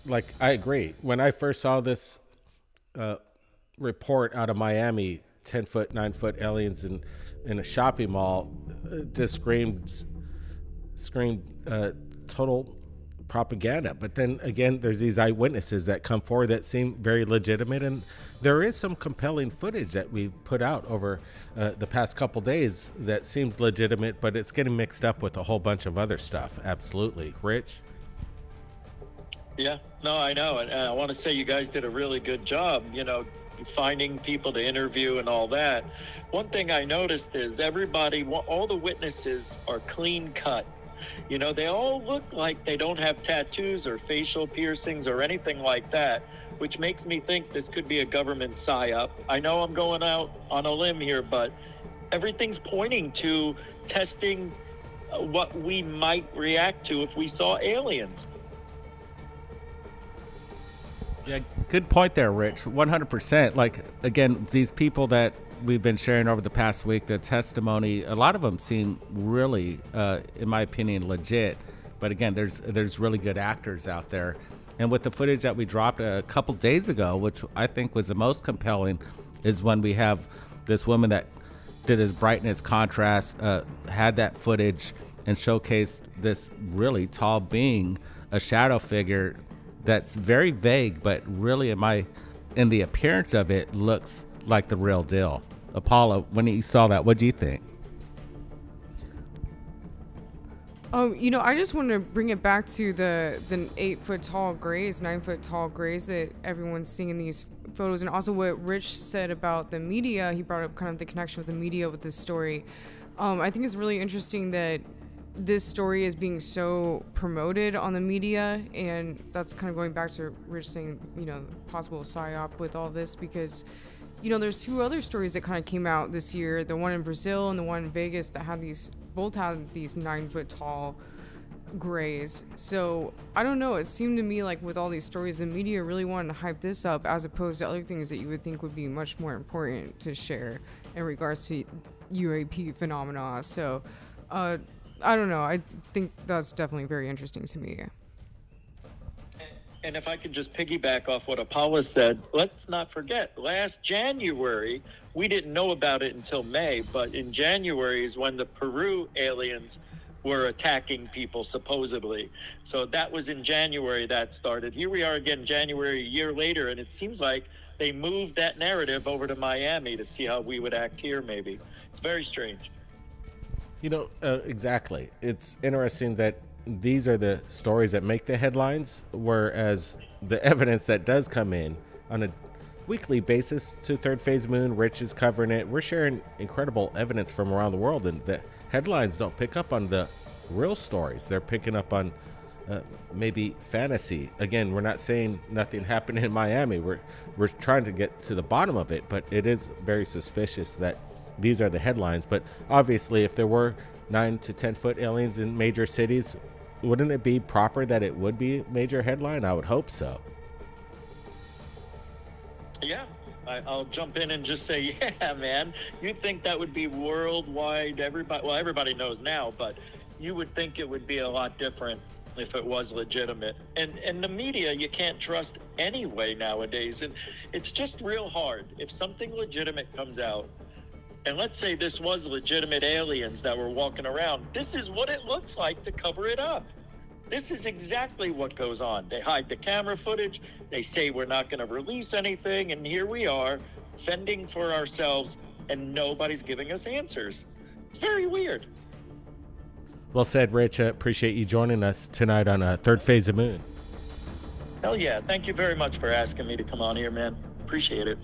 Like, I agree. When I first saw this report out of Miami, 10-foot, 9-foot aliens in a shopping mall, just screamed total propaganda. But then again, there's these eyewitnesses that come forward that seem very legitimate, and there is some compelling footage that we've put out over the past couple days that seems legitimate, but it's getting mixed up with a whole bunch of other stuff. Absolutely. Rich? Yeah, no, I know. And I want to say you guys did a really good job, finding people to interview and all that. One thing I noticed is all the witnesses are clean cut. They all look like they don't have tattoos or facial piercings or anything like that, which makes me think this could be a government psyop. I know I'm going out on a limb here, but everything's pointing to testing what we might react to if we saw aliens. Yeah, good point there, Rich. 100%. Like, again, these people that we've been sharing over the past week, the testimony, a lot of them seem really, in my opinion, legit. But again, there's really good actors out there. And with the footage that we dropped a couple days ago, which I think was the most compelling, is when we have this woman that did this brightness contrast, had that footage and showcased this really tall being, a shadow figure that's very vague, but really in the appearance of it looks like the real deal. Apollo, when you saw that, what do you think? I just want to bring it back to the 8-foot tall grays, 9-foot tall grays that everyone's seeing in these photos, and also what Rich said about the media. He brought up kind of the connection with the media with this story. I think it's really interesting that this story is being so promoted on the media, and that's kind of going back to Rich saying, possible psyop with all this, because, there's 2 other stories that kind of came out this year, the one in Brazil and the one in Vegas that both had these 9-foot tall grays. So I don't know. It seemed to me like with all these stories, the media really wanted to hype this up as opposed to other things that you would think would be much more important to share in regards to UAP phenomena. So I don't know. I think that's definitely very interesting to me. And if I could just piggyback off what Apollo said, let's not forget, last January, we didn't know about it until May, but in January is when the Peru aliens were attacking people, supposedly. So that was in January that started. Here we are again, January, a year later, and it seems like they moved that narrative over to Miami to see how we would act here, maybe. It's very strange. You know, exactly. It's interesting that these are the stories that make the headlines, whereas the evidence that does come in on a weekly basis to Third Phase Moon, Rich is covering it. We're sharing incredible evidence from around the world, and the headlines don't pick up on the real stories. They're picking up on maybe fantasy. Again, we're not saying nothing happened in Miami. We're trying to get to the bottom of it, but it is very suspicious that these are the headlines. But obviously, if there were 9 to 10 foot aliens in major cities, wouldn't it be proper that it would be a major headline? I would hope so. Yeah, I'll jump in and just say, yeah, man, you'd think that would be worldwide. Everybody knows now, but you would think it would be a lot different if it was legitimate. And the media, you can't trust anyway nowadays. And it's just real hard. If something legitimate comes out, and let's say this was legitimate aliens that were walking around, this is what it looks like to cover it up. This is exactly what goes on. They hide the camera footage. They say we're not going to release anything. And here we are fending for ourselves and nobody's giving us answers. It's very weird. Well said, Rich. Appreciate you joining us tonight on Third Phase of Moon. Hell yeah. Thank you very much for asking me to come on here, man. Appreciate it.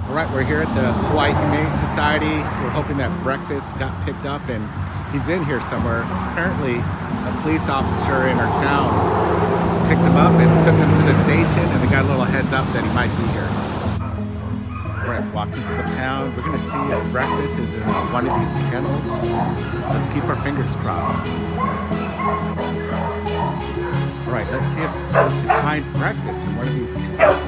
All right, we're here at the Hawaii Humane Society. We're hoping that breakfast got picked up, and he's in here somewhere. Apparently, a police officer in our town picked him up and took him to the station, and they got a little heads up that he might be here. All right, walking to the pound. We're gonna see if breakfast is in one of these kennels. Let's keep our fingers crossed. All right, let's see if we can find breakfast in one of these kennels.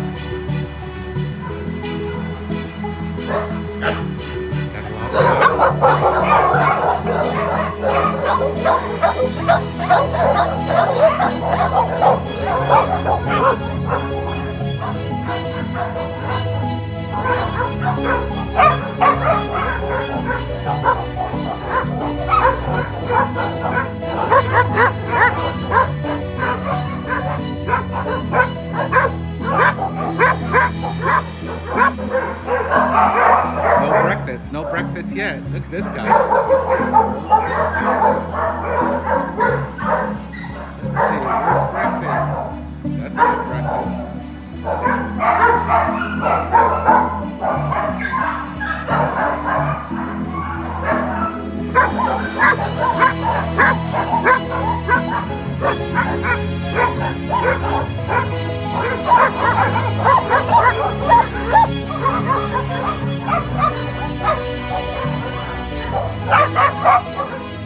No breakfast yet. Look at this guy. Let's see, where's breakfast? That's not breakfast.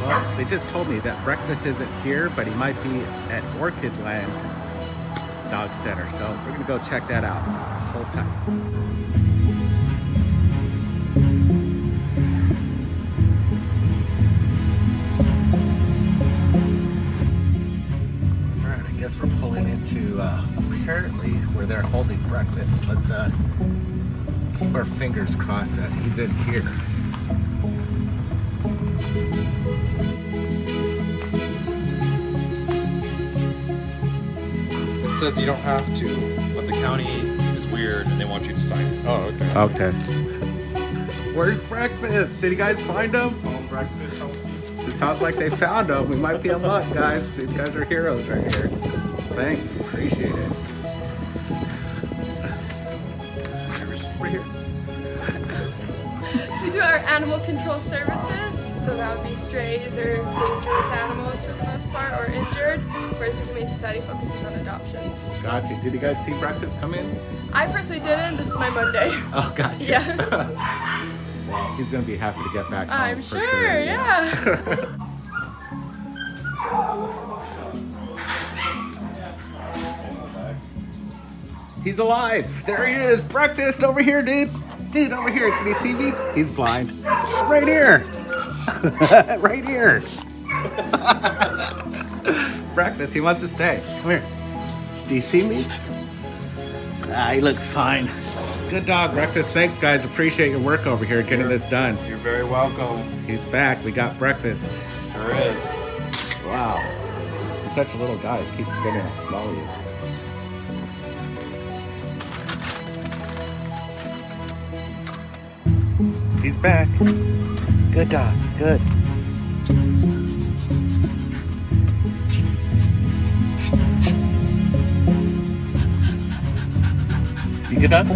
Well, they just told me that breakfast isn't here, but he might be at Orchid Land Dog Center, so we're gonna go check that out. Hold tight. All right, I guess we're pulling into apparently where they're holding breakfast. Let's keep our fingers crossed that he's in here. It says you don't have to, but the county is weird and they want you to sign it. Oh, okay. Okay. Where's breakfast? Did you guys find him? Breakfast. It sounds like they found him. We might be in luck, guys. These guys are heroes right here. Thanks. Appreciate it. Right here. So we do our animal control services. So that would be strays or dangerous animals for the most part, or injured, whereas the Humane Society focuses on adoptions. Gotcha. Did you guys see breakfast come in? I personally didn't. This is my Monday. Oh, gotcha. Yeah. He's gonna be happy to get back home. I'm for sure, yeah. He's alive. There he is. Breakfast over here, dude. Dude, over here. Can you see me? He's blind. Right here. Right here. Breakfast. He wants to stay. Come here. Do you see me? Ah, he looks fine. Good dog, Breakfast. Thanks, guys. Appreciate your work over here getting this done. You're very welcome. He's back. We got Breakfast. Sure is. Wow. He's such a little guy. He keeps forgetting how small he is. He's back. Good dog. Good. You get up?